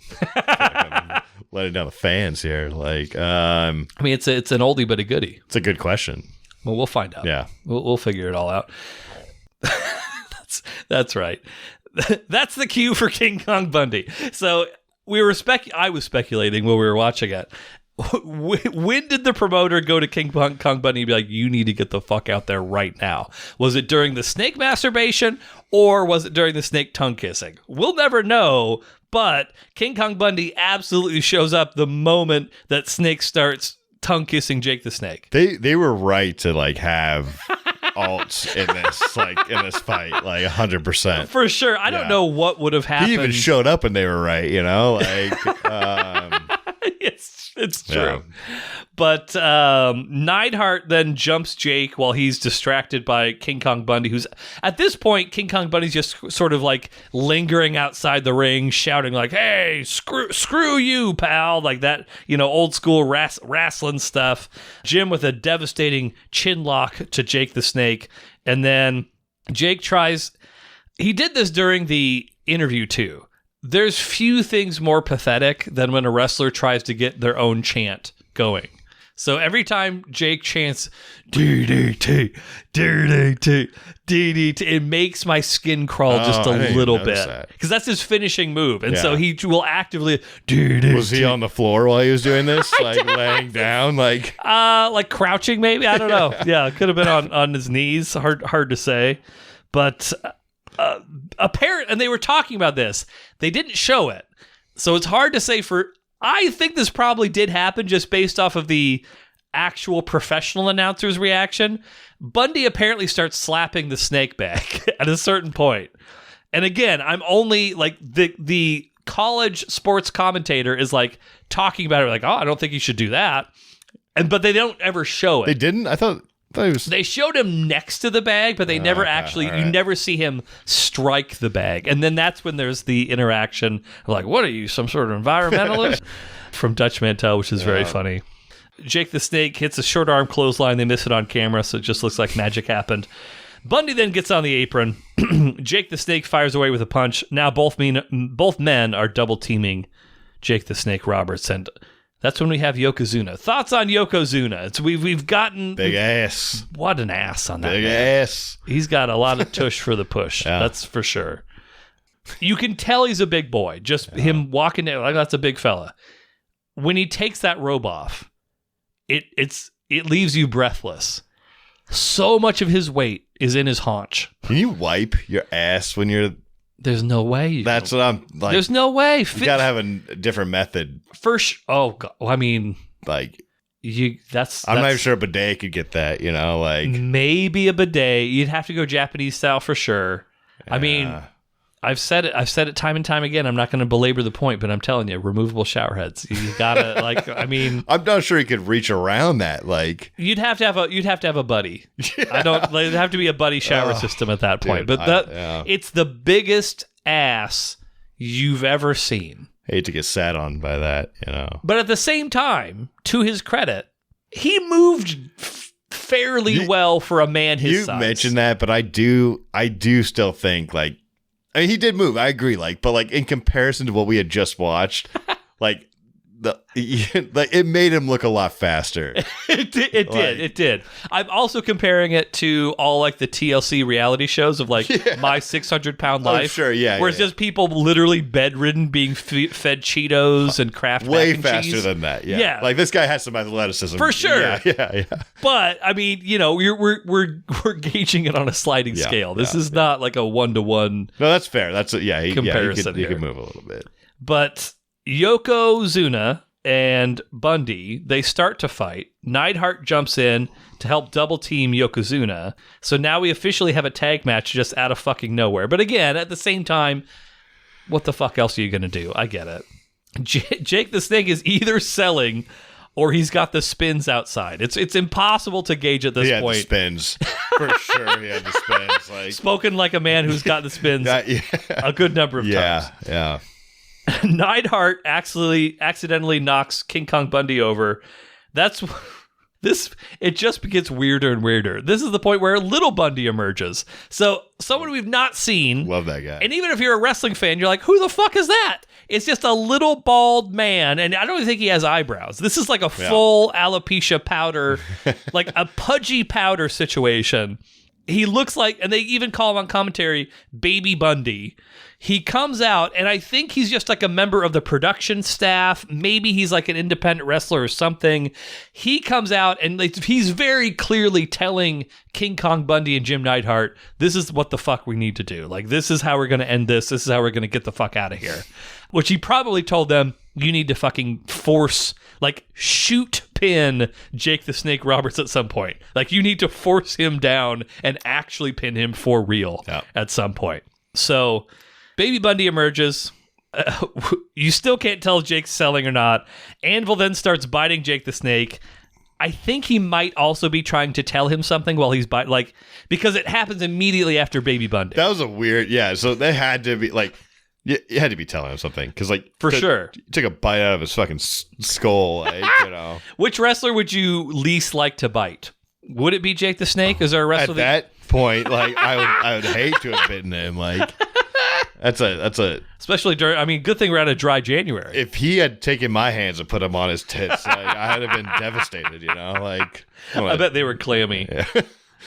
Letting down the fans here. Like, I mean, it's an oldie but a goodie. It's a good question. Well, we'll find out. Yeah, we'll figure it all out. That's right. That's the cue for King Kong Bundy. So I was speculating while we were watching it. When did the promoter go to King Kong Bundy and be like, you need to get the fuck out there right now? Was it during the snake masturbation, or was it during the snake tongue kissing? We'll never know, but King Kong Bundy absolutely shows up the moment that Snake starts tongue kissing Jake the Snake. They were right to like have alts in this fight, like 100%. For sure. I don't know what would have happened. He even showed up and they were right, you know? Like It's true. Yeah. But Neidhart then jumps Jake while he's distracted by King Kong Bundy, who's at this point, King Kong Bundy's just sort of like lingering outside the ring, shouting like, hey, screw you, pal. Like that, old school wrestling stuff. Jim with a devastating chin lock to Jake the Snake. And then Jake he did this during the interview too. There's few things more pathetic than when a wrestler tries to get their own chant going. So every time Jake chants DDT, DDT, DDT, it makes my skin crawl just a little bit. Because that's his finishing move. And so he will actively DDT. Was he on the floor while he was doing this? Like laying down? Like crouching maybe? I don't know. Yeah, it could have been on his knees. Hard to say. But and they were talking about this. They didn't show it. So it's hard to say I think this probably did happen just based off of the actual professional announcer's reaction. Bundy apparently starts slapping the snake back at a certain point. And again, I'm only like the college sports commentator is like talking about it like, oh, I don't think you should do that. But they don't ever show it. They didn't? I thought they showed him next to the bag, but they never actually, you never see him strike the bag. And then that's when there's the interaction of like, what are you, some sort of environmentalist? From Dutch Mantel, which is very funny. Jake the Snake hits a short arm clothesline. They miss it on camera, so it just looks like magic happened. Bundy then gets on the apron. Jake the Snake fires away with a punch. Now both men are double teaming Jake the Snake Roberts, and that's when we have Yokozuna. Thoughts on Yokozuna? We've gotten big ass. What an ass on that big man. Ass. He's got a lot of tush for the push. Yeah. That's for sure. You can tell he's a big boy. Just him walking there, like that's a big fella. When he takes that robe off, it leaves you breathless. So much of hhis weight is in his haunch. Can you wipe your ass when you're? There's no way. What I'm like. There's no way. You gotta have a different method. Oh God. Well, I mean, like I'm not even sure a bidet could get that, like maybe a bidet. You'd have to go Japanese style for sure. I mean, I've said it time and time again. I'm not going to belabor the point, but I'm telling you, removable shower heads. You gotta I'm not sure you could reach around that. Like you'd have to have a buddy. Yeah. It'd have to be a buddy shower system at that point. Dude, but it's the biggest ass you've ever seen. Hate to get sat on by that, But at the same time, to his credit, he moved fairly well for a man his size. You mentioned that, but I do still think he did move. I agree. But in comparison to what we had just watched, it made him look a lot faster. It did. I'm also comparing it to all the TLC reality shows of My 600-Pound Life. Sure, yeah. Where it's just people literally bedridden being fed Cheetos and Kraft way mac and faster cheese. than that. Yeah. This guy has some athleticism for sure. Yeah. But I mean, we're gauging it on a sliding scale. This is not like a 1-to-1. No, that's fair. That's comparison. He could move a little bit. But Yokozuna and Bundy, they start to fight. Neidhart jumps in to help double team Yokozuna. So now we officially have a tag match just out of fucking nowhere. But again, at the same time, what the fuck else are you going to do? I get it. Jake the Snake is either selling or he's got the spins outside. It's impossible to gauge at this point. The spins. For sure, he had the spins. Spoken like a man who's got the spins a good number of times. Yeah. Neidhart accidentally knocks King Kong Bundy over. It just gets weirder and weirder. This is the point where little Bundy emerges. So someone we've not seen. Love that guy. And even if you're a wrestling fan, you're like, who the fuck is that? It's just a little bald man. And I don't even think he has eyebrows. This is like a full alopecia powder, like a pudgy powder situation. He looks like, and they even call him on commentary, Baby Bundy. He comes out, and I think he's just like a member of the production staff. Maybe he's like an independent wrestler or something. He comes out, and he's very clearly telling King Kong Bundy and Jim Neidhart, this is what the fuck we need to do. This is how we're going to end this. This is how we're going to get the fuck out of here. Which he probably told them, you need to fucking force, shoot pin Jake the Snake Roberts at some point. You need to force him down and actually pin him for real at some point. So Baby Bundy emerges. You still can't tell if Jake's selling or not. Anvil then starts biting Jake the Snake. I think he might also be trying to tell him something while he's biting, because it happens immediately after Baby Bundy. That was a weird, so they had to be you had to be telling him something because, for sure, he took a bite out of his fucking skull. Which wrestler would you least like to bite? Would it be Jake the Snake? Is there a wrestler at that point? I would hate to have bitten him. That's a especially during. I mean, good thing we're at a dry January. If he had taken my hands and put them on his tits, I'd have been devastated. I bet they were clammy,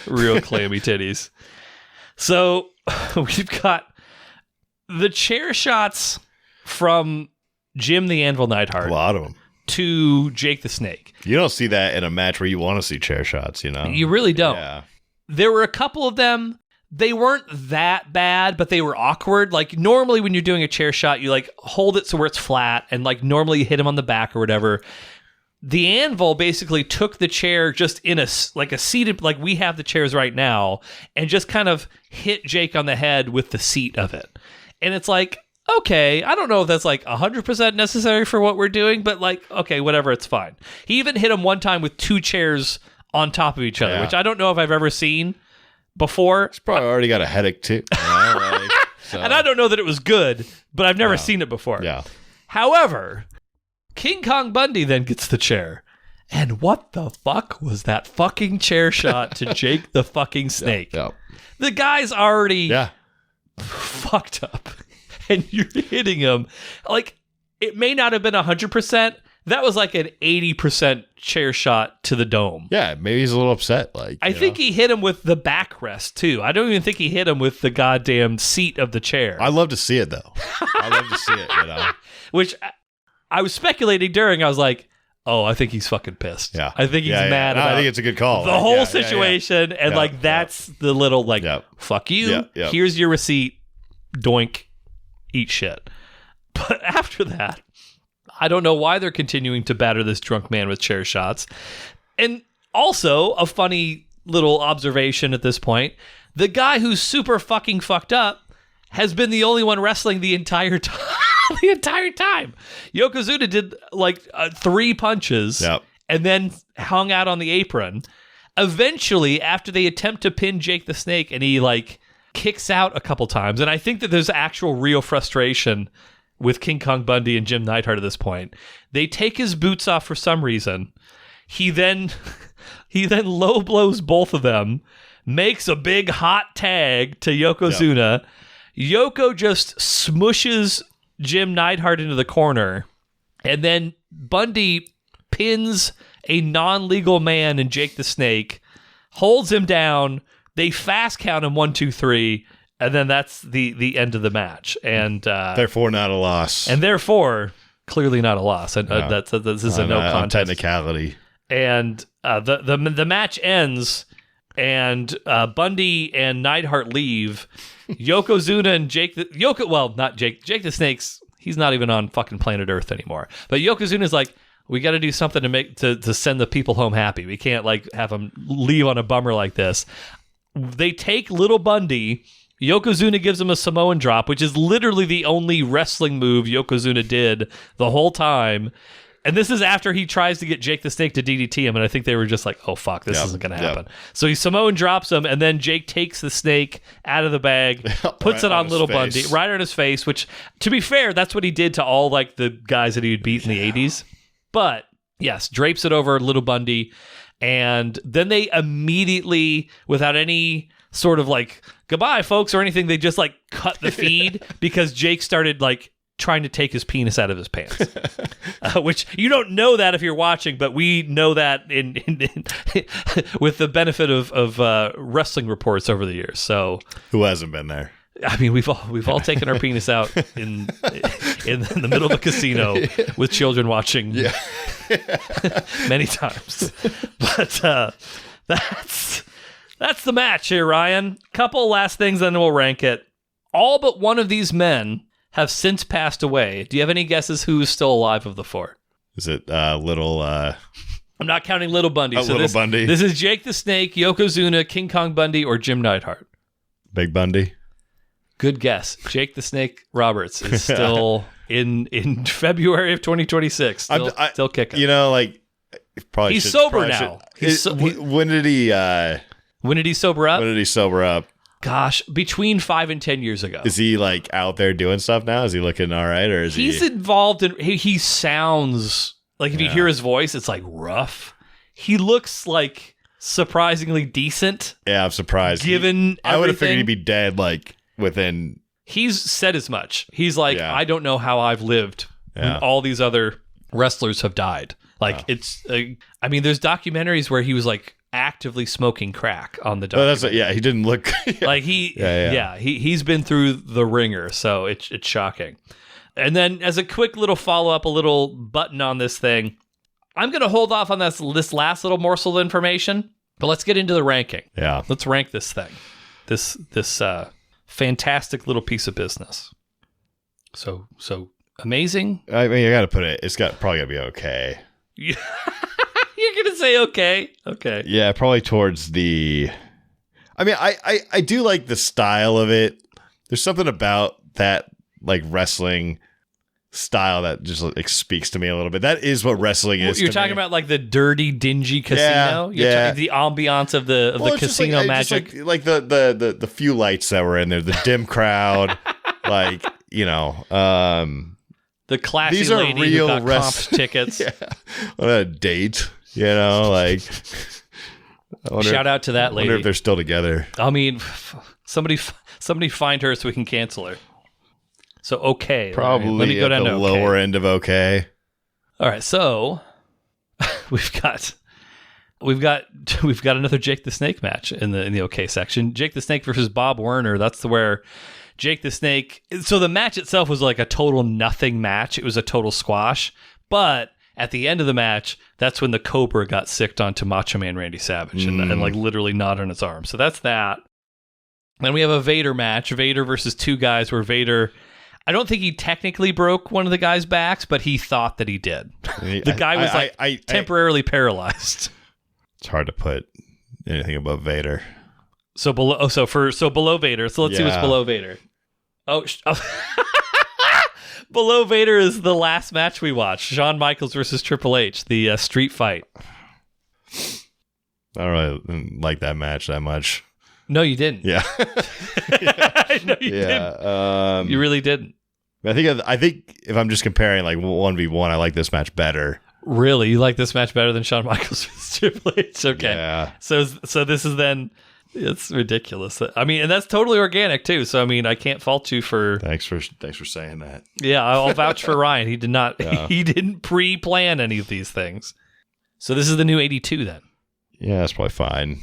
real clammy titties. So we've got the chair shots from Jim the Anvil Neidhart. A lot of them. To Jake the Snake. You don't see that in a match where you want to see chair shots, You really don't. Yeah. There were a couple of them. They weren't that bad, but they were awkward. Normally when you're doing a chair shot, you hold it so where it's flat and normally you hit him on the back or whatever. The Anvil basically took the chair just in a seated, we have the chairs right now, and just kind of hit Jake on the head with the seat of it. And it's okay, I don't know if that's 100% necessary for what we're doing, but okay, whatever, it's fine. He even hit him one time with two chairs on top of each other, which I don't know if I've ever seen before. He's probably already got a headache too. And I don't know that it was good, but I've never seen it before. Yeah. However, King Kong Bundy then gets the chair. And what the fuck was that fucking chair shot to Jake the fucking Snake? Yeah. The guy's already fucked up. And you're hitting him. It may not have been 100%. That was an 80% chair shot to the dome. Yeah, maybe he's a little upset. I think he hit him with the backrest, too. I don't even think he hit him with the goddamn seat of the chair. I love to see it, though. I love to see it, Which I was speculating during. I was like, oh, I think he's fucking pissed. Yeah. I think he's mad about I think it's a good call. The whole situation. And that's the little fuck you. Yeah. Here's your receipt. Doink. Eat shit. But after that, I don't know why they're continuing to batter this drunk man with chair shots. And also, a funny little observation at this point, the guy who's super fucking fucked up has been the only one wrestling the entire time. The entire time. Yokozuna did like 3 punches and then hung out on the apron. Eventually, after they attempt to pin Jake the Snake and he like kicks out a couple times, and I think that there's actual real frustration with King Kong Bundy and Jim Neidhart at this point. They take his boots off for some reason. He then low blows both of them, makes a big hot tag to Yokozuna. Yoko just smushes Jim Neidhart into the corner, and then Bundy pins a non-legal man in Jake the Snake, holds him down. They fast count him 1, 2, 3, and then that's the end of the match. And therefore, not a loss. And therefore, clearly not a loss. And this is a no contest. Technicality. And the match ends, and Bundy and Neidhart leave. Yokozuna and Jake the Snake's, he's not even on fucking planet Earth anymore. But Yokozuna's like, we got to do something to send the people home happy. We can't like have them leave on a bummer like this. They take little Bundy. Yokozuna gives him a Samoan drop, which is literally the only wrestling move Yokozuna did the whole time. And this is after he tries to get Jake the Snake to DDT him, and I think they were just like, oh, fuck, this isn't going to happen. So he Samoan drops him, and then Jake takes the snake out of the bag, puts it on little Bundy, right on his face, which, to be fair, that's what he did to all like the guys that he would beat in the 80s. But, yes, drapes it over little Bundy, and then they immediately, without any sort of like, goodbye, folks, or anything, they just like cut the feed because Jake started like trying to take his penis out of his pants, which you don't know that if you're watching, but we know that in with the benefit of wrestling reports over the years. So who hasn't been there? I mean, we've all taken our penis out in the middle of a casino with children watching many times. But that's the match here, Ryan. Couple last things, then we'll rank it. All but one of these men have since passed away. Do you have any guesses who's still alive of the 4? Is it little... I'm not counting little Bundy. Bundy. This is Jake the Snake, Yokozuna, King Kong Bundy, or Jim Neidhart. Big Bundy. Good guess. Jake the Snake Roberts is still in February of 2026. Still kicking. You know, like... Probably he's sober now. When did he... when did he sober up? When did he sober up? Gosh, between 5 and 10 years ago. Is he like out there doing stuff now? Is he looking all right, or is he's involved in? He sounds like if you hear his voice, it's like rough. He looks like surprisingly decent. Yeah, I'm surprised. Given I would have figured he'd be dead like within. He's said as much. He's like, I don't know how I've lived when all these other wrestlers have died. Like it's. I mean, there's documentaries where he was like actively smoking crack on the documentary. He didn't look like he's been through the ringer, so it's shocking. And then as a quick little follow-up, a little button on this thing, I'm going to hold off on this last little morsel of information, but let's get into the ranking. Yeah. Let's rank this thing. This fantastic little piece of business. So amazing. I mean, you got to put it, probably got to be okay. You're going to say okay. Okay. Yeah, probably towards the... I mean, I do like the style of it. There's something about that like wrestling style that just like speaks to me a little bit. That is what wrestling is. You're talking about like the dirty, dingy casino? Yeah. The ambiance of the casino magic? Like the few lights that were in there, the dim crowd, like, you know... the classy these are lady real who got comp tickets. On a date, you know, like... Shout out to that lady. I wonder if they're still together. I mean, somebody find her so we can cancel her. So okay, probably let me go down to the lower end of okay. All right, so we've got another Jake the Snake match in the okay section. Jake the Snake versus Bob Werner. That's where Jake the Snake. So the match itself was like a total nothing match. It was a total squash, but at the end of the match, that's when the Cobra got sicked onto Macho Man Randy Savage and like literally gnawed on its arm. So that's that. Then we have a Vader match. Vader versus two guys where Vader, I don't think he technically broke one of the guy's backs, but he thought that he did. The guy was temporarily paralyzed. It's hard to put anything above Vader. So below Vader. So let's see what's below Vader. Below Vader is the last match we watched. Shawn Michaels versus Triple H, the street fight. I don't really like that match that much. No, you didn't. Yeah. No, you didn't. You really didn't. I think if I'm just comparing like 1v1, I like this match better. Really? You like this match better than Shawn Michaels versus Triple H? Okay. Yeah. So this is then... It's ridiculous. I mean, and that's totally organic too. So I mean, I can't fault you for. Thanks for saying that. Yeah, I'll vouch for Ryan. He did not. Yeah. He didn't pre-plan any of these things. So this is the new 82 then. Yeah, that's probably fine.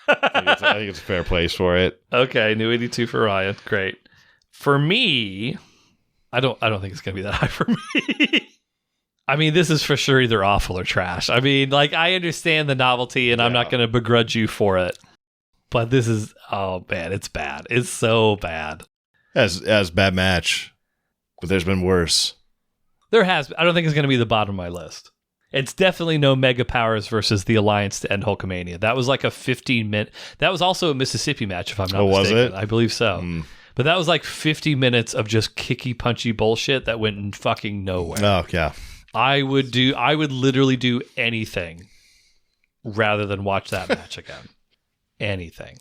I think it's a fair place for it. Okay, new 82 for Ryan. Great. For me, I don't think it's gonna be that high for me. I mean, this is for sure either awful or trash. I mean, like I understand the novelty, and I'm not gonna begrudge you for it. But this is, oh man, it's bad. It's so bad. As bad match, but there's been worse. There has. I don't think it's going to be the bottom of my list. It's definitely no Mega Powers versus the Alliance to end Hulkamania. That was like a 15-minute. That was also a Mississippi match, if I'm not mistaken. Was it? I believe so. But that was like 50 minutes of just kicky, punchy bullshit that went in fucking nowhere. Oh yeah. I would literally do anything rather than watch that match again. Anything.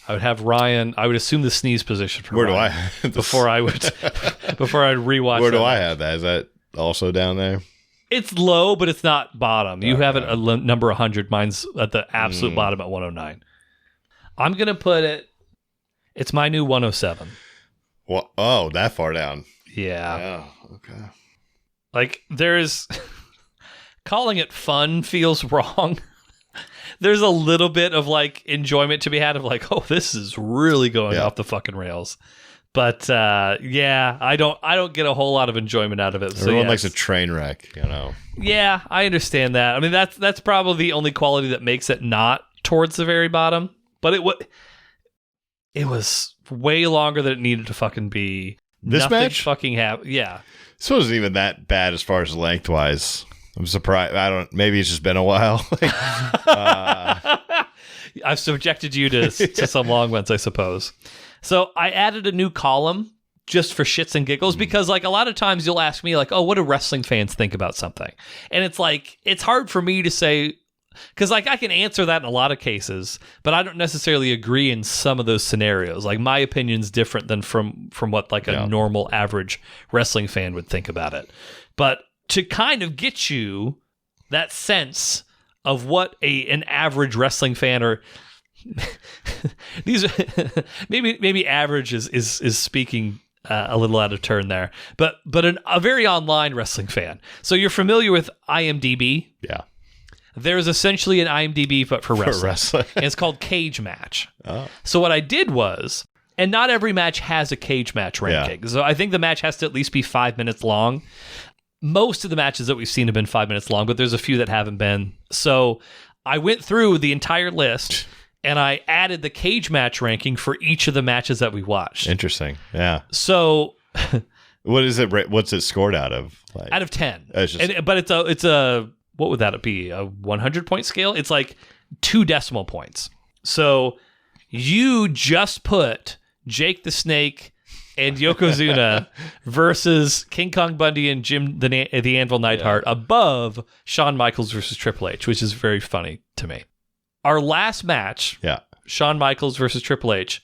I would have Ryan. I would assume the sneeze position for Where Ryan do I before I'd rewatch. Where do I have that? Is that also down there? It's low, but it's not bottom. You have it number 100. Mine's at the absolute bottom at 109. I'm gonna put it. It's my new 107. Well, oh, that far down. Yeah. Okay. Like there's calling it fun feels wrong. There's a little bit of like enjoyment to be had of like, oh, this is really going off the fucking rails. But I don't get a whole lot of enjoyment out of it. Everyone likes a train wreck, you know. Yeah, I understand that. I mean, that's probably the only quality that makes it not towards the very bottom. But it was way longer than it needed to fucking be. This Nothing match fucking happened. Yeah. This wasn't even that bad as far as lengthwise. I'm surprised. Maybe it's just been a while. I've subjected you to some long ones, I suppose. So I added a new column just for shits and giggles because like a lot of times you'll ask me like, oh, what do wrestling fans think about something? And it's like, it's hard for me to say, because like I can answer that in a lot of cases, but I don't necessarily agree in some of those scenarios. Like my opinion's different than from what like a normal average wrestling fan would think about it. But to kind of get you that sense of what an average wrestling fan or these maybe average is speaking a little out of turn there, but a very online wrestling fan. So you're familiar with IMDb? Yeah. There's essentially an IMDb but for wrestling. And it's called Cage Match. Oh. So what I did was, and not every match has a cage match ranking. Yeah. So I think the match has to at least be 5 minutes long. Most of the matches that we've seen have been 5 minutes long, but there's a few that haven't been. So I went through the entire list and I added the cage match ranking for each of the matches that we watched. Interesting. Yeah. So what is it? What's it scored out of? Like, out of 10. But it's a what would that be? A 100-point scale? It's like 2 decimal points. So you just put Jake the Snake and Yokozuna versus King Kong Bundy and Jim the Anvil Neidhart above Shawn Michaels versus Triple H, which is very funny to me. Our last match, Shawn Michaels versus Triple H,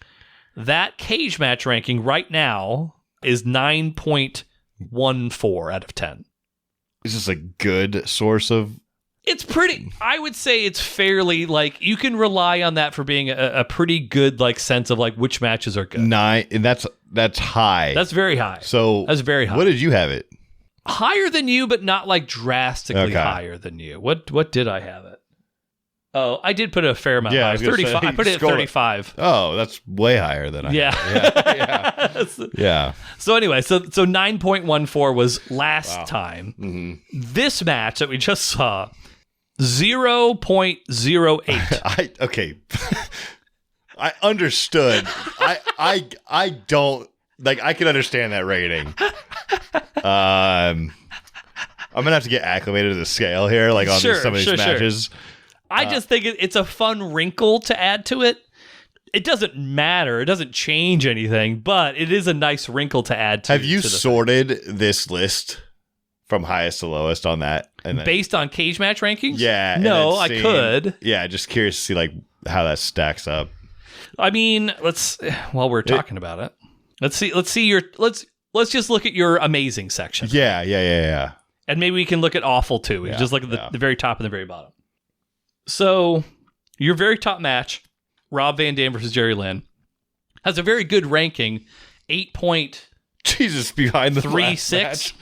that cage match ranking right now is 9.14 out of 10. Is this a good source of... It's pretty... I would say it's fairly, like, you can rely on that for being a pretty good, like, sense of, like, which matches are good. 9, and that's high. That's very high. So... That's very high. What did you have it? Higher than you, but not, like, drastically higher than you. What did I have it? Oh, I did put a fair amount higher. 35. I put it at 35. Oh, that's way higher than I had. Yeah. So anyway, so 9.14 was last time. Mm-hmm. This match that we just saw, 0.08. Okay. I understood. I don't like I can understand that rating. I'm gonna have to get acclimated to the scale here, like on some of these matches. I just think it's a fun wrinkle to add to it. It doesn't matter. It doesn't change anything, but it is a nice wrinkle to add to. Have you sorted this list from highest to lowest on that? And then, based on cage match rankings? Yeah. No, I could. Yeah, just curious to see like how that stacks up. I mean, while we're talking about it, let's just look at your amazing section. Yeah. And maybe we can look at awful too. We just look at the very top and the very bottom. So your very top match, Rob Van Dam versus Jerry Lynn, has a very good ranking, 8.36. Behind the last match.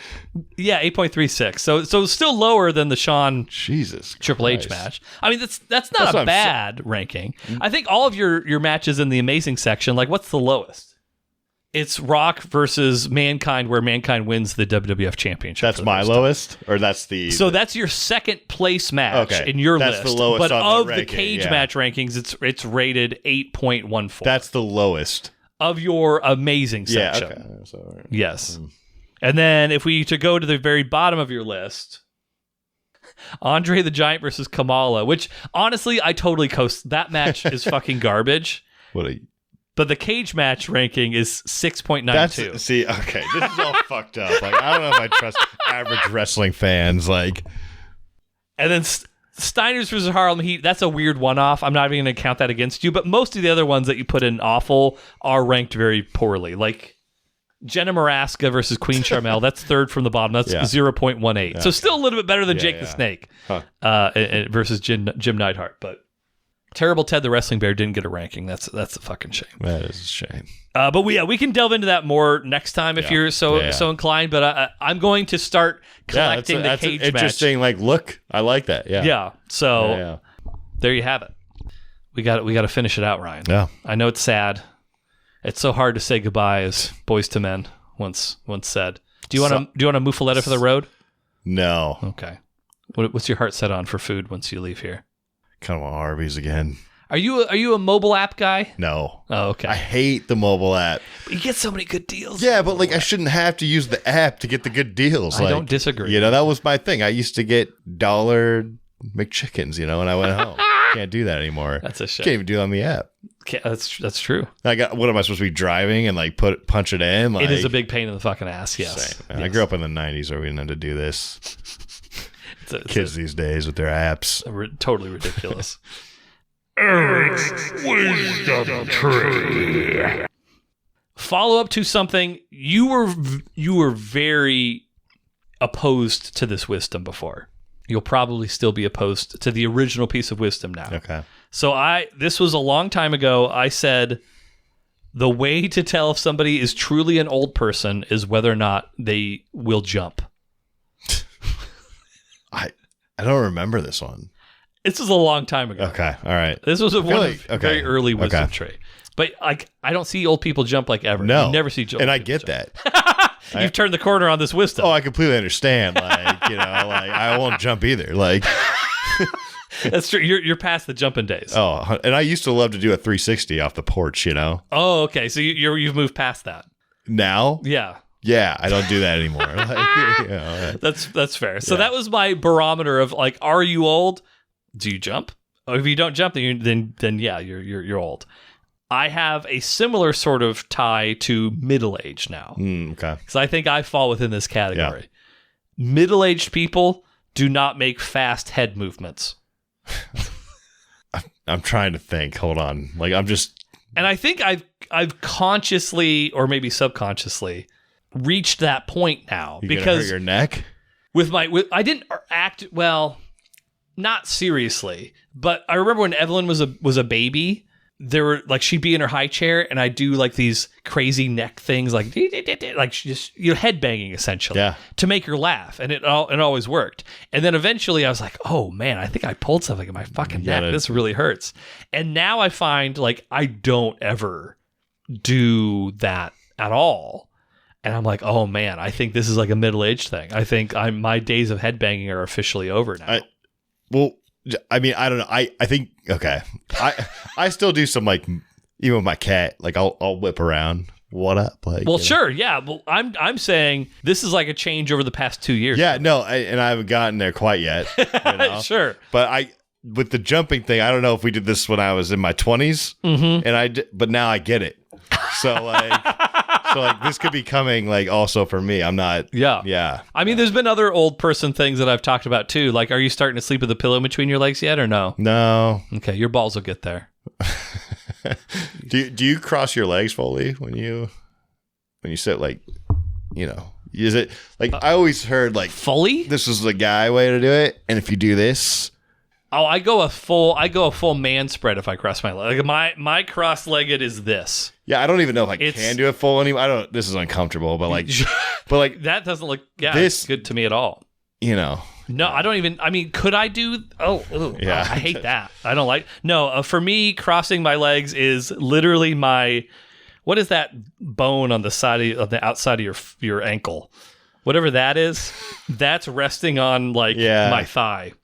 Yeah, 8.36. So still lower than the Shawn Triple H match. I mean, that's not a bad ranking. I think all of your matches in the amazing section, like what's the lowest? It's Rock versus Mankind, where Mankind wins the WWF Championship. That's my lowest, or that's the... So that's your second place match in your list. That's the lowest but on of the cage match rankings, it's rated 8.14. That's the lowest. Of your amazing section. Yeah, okay. So, yes. And then if we to go to the very bottom of your list, Andre the Giant versus Kamala, which honestly, I totally coast. That match is fucking garbage. But the cage match ranking is 6.92. See, okay, this is all fucked up. Like, I don't know if I trust average wrestling fans. Like, and then Steiner's versus Harlem Heat. That's a weird one-off. I'm not even going to count that against you. But most of the other ones that you put in awful are ranked very poorly. Like Jenna Maraska versus Queen Charmel. That's third from the bottom. That's 0.18. Yeah. So still a little bit better than Jake the Snake versus Jim Neidhart, but. Terrible Ted the Wrestling Bear didn't get a ranking. That's a fucking shame. That is a shame. But we can delve into that more next time if you're so inclined. But I'm going to start collecting the cage match. Interesting. Like, look, I like that. Yeah. Yeah. So there you have it. We got to finish it out, Ryan. Yeah. I know it's sad. It's so hard to say goodbye, as Boys to Men once said. Do you want a muffaletta for the road? No. Okay. What's your heart set on for food once you leave here? Kind of want Arby's again. Are you a mobile app guy? No. Oh, okay. I hate the mobile app. But you get so many good deals. Yeah, but like I shouldn't have to use the app to get the good deals. I don't disagree. You know, that was my thing. I used to get $1 McChickens, when I went home. Can't do that anymore. That's a shame. Can't even do it on the app. That's true. What am I supposed to be driving and like punch it in? Like, it is a big pain in the fucking ass. Yes. Yes. I grew up in the 90s where we didn't have to do this. Kids these days with their apps. Totally ridiculous. Eric's Wisdom Tree. Follow up to something you were very opposed to this wisdom before. You'll probably still be opposed to the original piece of wisdom now. Okay. So this was a long time ago. I said the way to tell if somebody is truly an old person is whether or not they will jump. I don't remember this one. This was a long time ago. Okay, all right. This was very early wisdom trait. But I don't see old people jump like ever. No, you never see old and I people get jump. that. You've turned the corner on this wisdom. Oh, I completely understand. Like like I won't jump either. Like that's true. You're past the jumping days. Oh, and I used to love to do a 360 off the porch. Oh, okay. So you've moved past that now. Yeah, I don't do that anymore. That's fair. So that was my barometer of like, are you old? Do you jump? Or if you don't jump, then yeah, you're old. I have a similar sort of tie to middle age now. Okay, because I think I fall within this category. Yeah. Middle-aged people do not make fast head movements. I'm trying to think. Hold on. Like and I think I've consciously or maybe subconsciously reached that point now you because hurt your neck I didn't act well, not seriously, but I remember when Evelyn was a baby, there were like she'd be in her high chair and I'd do like these crazy neck things like just head banging essentially to make her laugh, and it always worked. And then eventually I was like, oh man, I think I pulled something in my fucking neck. This really hurts. And now I find like I don't ever do that at all. And I'm like, oh man, I think this is like a middle-aged thing. I think my days of headbanging are officially over now. I mean, I don't know. I think, okay. I still do some like even with my cat, like I'll whip around. What up? Like, well, sure, yeah. Well, I'm saying this is like a change over the past 2 years. Yeah, no, I haven't gotten there quite yet. You know? Sure, but with the jumping thing, I don't know if we did this when I was in my 20s, and but now I get it. So like, this could be coming like also for me. I'm not. Yeah. I mean, there's been other old person things that I've talked about too. Like, are you starting to sleep with a pillow between your legs yet, or no? No. Okay, your balls will get there. Do you cross your legs fully when you sit, like, you know? Is it like I always heard like fully? This is the guy way to do it, and if you do this, I go a full man spread if I cross my leg. Like my cross-legged is this. Yeah, I don't even know if I can do it full anymore. I don't. This is uncomfortable, but like, that doesn't look this good to me at all. You know. No, I don't even. I mean, could I do? Yeah, I hate that. I don't like. No, for me, crossing my legs is literally my. What is that bone on the side of the outside of your ankle? Whatever that is, that's resting on like my thigh.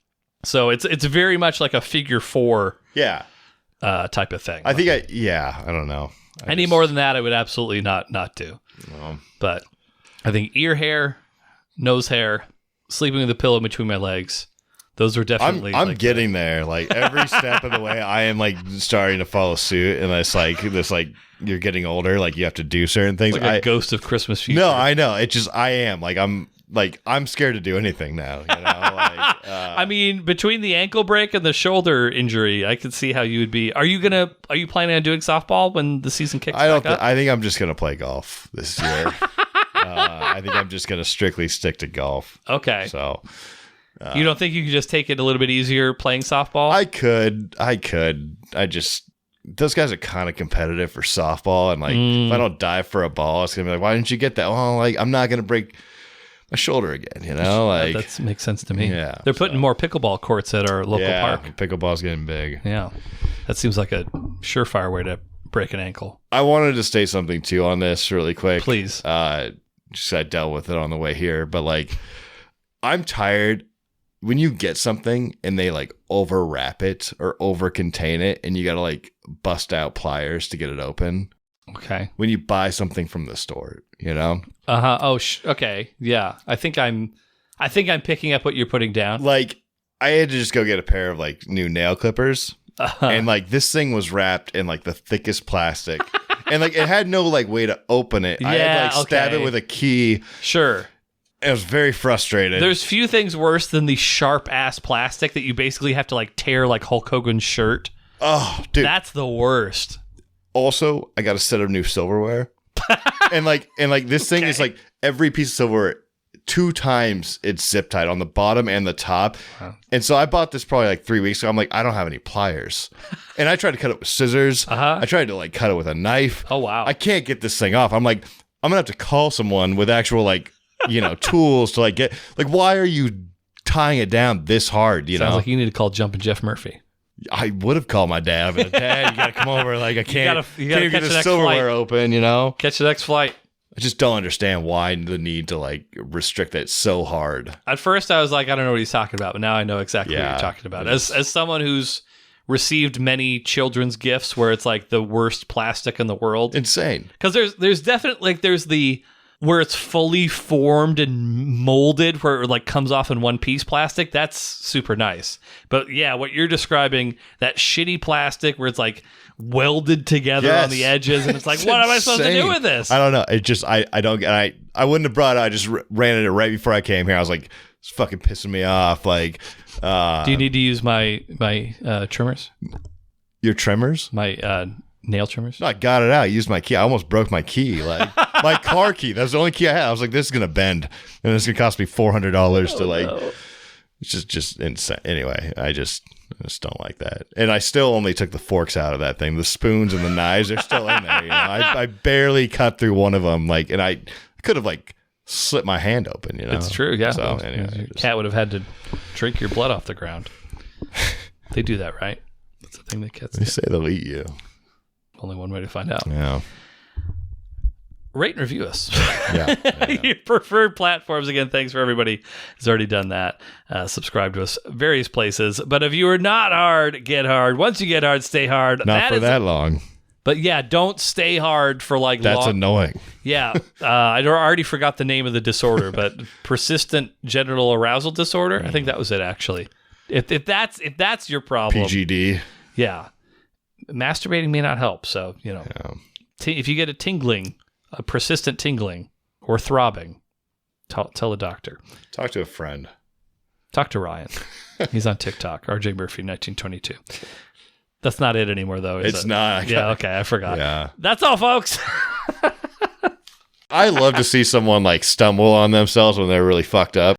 So it's very much like a figure four. Yeah. Type of thing. I think I don't know. Any more than that, I would absolutely not do. No. But I think ear hair, nose hair, sleeping with a pillow between my legs, those are definitely. I'm like getting there. Like every step of the way, I am like starting to follow suit, and it's like this. Like you're getting older, like you have to do certain things. Like a ghost of Christmas future. No, I know. It just I am like I'm scared to do anything now. You know, like I mean, between the ankle break and the shoulder injury, I could see how you would be. Are you planning on doing softball when the season kicks back up? I think I'm just gonna play golf this year. I think I'm just gonna strictly stick to golf. Okay. So you don't think you could just take it a little bit easier playing softball? I could. I just those guys are kind of competitive for softball, and like if I don't dive for a ball, it's gonna be like, why didn't you get that? Well, like I'm not gonna break my shoulder again, you know? Like that makes sense to me. Yeah, they're putting more pickleball courts at our local park. Pickleball's getting big. Yeah, that seems like a surefire way to break an ankle. I wanted to state something too on this really quick, please. Just I dealt with it on the way here, but like I'm tired when you get something and they like overwrap it or over contain it, and you gotta like bust out pliers to get it open. Okay. When you buy something from the store, you know. Oh, okay. Yeah. I think I'm picking up what you're putting down. Like I had to just go get a pair of like new nail clippers, and like this thing was wrapped in like the thickest plastic, and like it had no like way to open it. I had to like stab it with a key. Sure. I was very frustrated. There's few things worse than the sharp ass plastic that you basically have to like tear like Hulk Hogan's shirt. Oh, dude, that's the worst. Also, I got a set of new silverware, and like this thing is like every piece of silverware 2 times it's zip tied on the bottom and the top. Wow. And so I bought this probably like 3 weeks ago. I'm like, I don't have any pliers, and I tried to cut it with scissors. I tried to like cut it with a knife. Oh wow! I can't get this thing off. I'm like, I'm gonna have to call someone with actual like tools to like get like. Why are you tying it down this hard? Sounds like you need to call Jumpin' Jeff Murphy. I would have called my dad, but Dad, you got to come over. Like I can't. You gotta get the silverware open. Catch the next flight. I just don't understand why the need to like restrict it so hard. At first, I was like, I don't know what he's talking about, but now I know exactly what you're talking about. As someone who's received many children's gifts where it's like the worst plastic in the world, insane. Because there's definitely like there's the where it's fully formed and molded, where it like comes off in one piece plastic. That's super nice. But yeah, what you're describing, that shitty plastic where it's like welded together on the edges, and it's like, what am I supposed to do with this? I don't know. It just I don't get. I wouldn't have brought it. I just ran it right before I came here. I was like, it's fucking pissing me off. Like, do you need to use my trimmers? Your trimmers? My nail trimmers? No, I got it out. I used my key. I almost broke my key. Like my car key. That's the only key I had. I was like, this is gonna bend, and it's gonna cost me $400 to like. No. It's just insane. Anyway, I just don't like that. And I still only took the forks out of that thing. The spoons and the knives are still in there. I barely cut through one of them. Like, and I could have like slit my hand open. It's true. Yeah. So anyway, your cat would have had to drink your blood off the ground. They do that, right? That's the thing that cats do. They say they'll eat you. Only one way to find out. Yeah. Rate and review us. Yeah. Your preferred platforms. Again, thanks for everybody who's already done that. Subscribe to us various places. But if you are not hard, get hard. Once you get hard, stay hard. Not for that long. But yeah, don't stay hard for like That's annoying. Yeah, I already forgot the name of the disorder, but persistent genital arousal disorder. I think that was it actually. If that's your problem, PGD. Yeah, masturbating may not help. So if you get a persistent tingling or throbbing, tell a doctor. Talk to a friend. Talk to Ryan. He's on TikTok. RJ Murphy 1922. That's not it anymore, though. Is It's it? not. Yeah. Okay, I forgot. Yeah. That's all, folks. I love to see someone like stumble on themselves when they're really fucked up.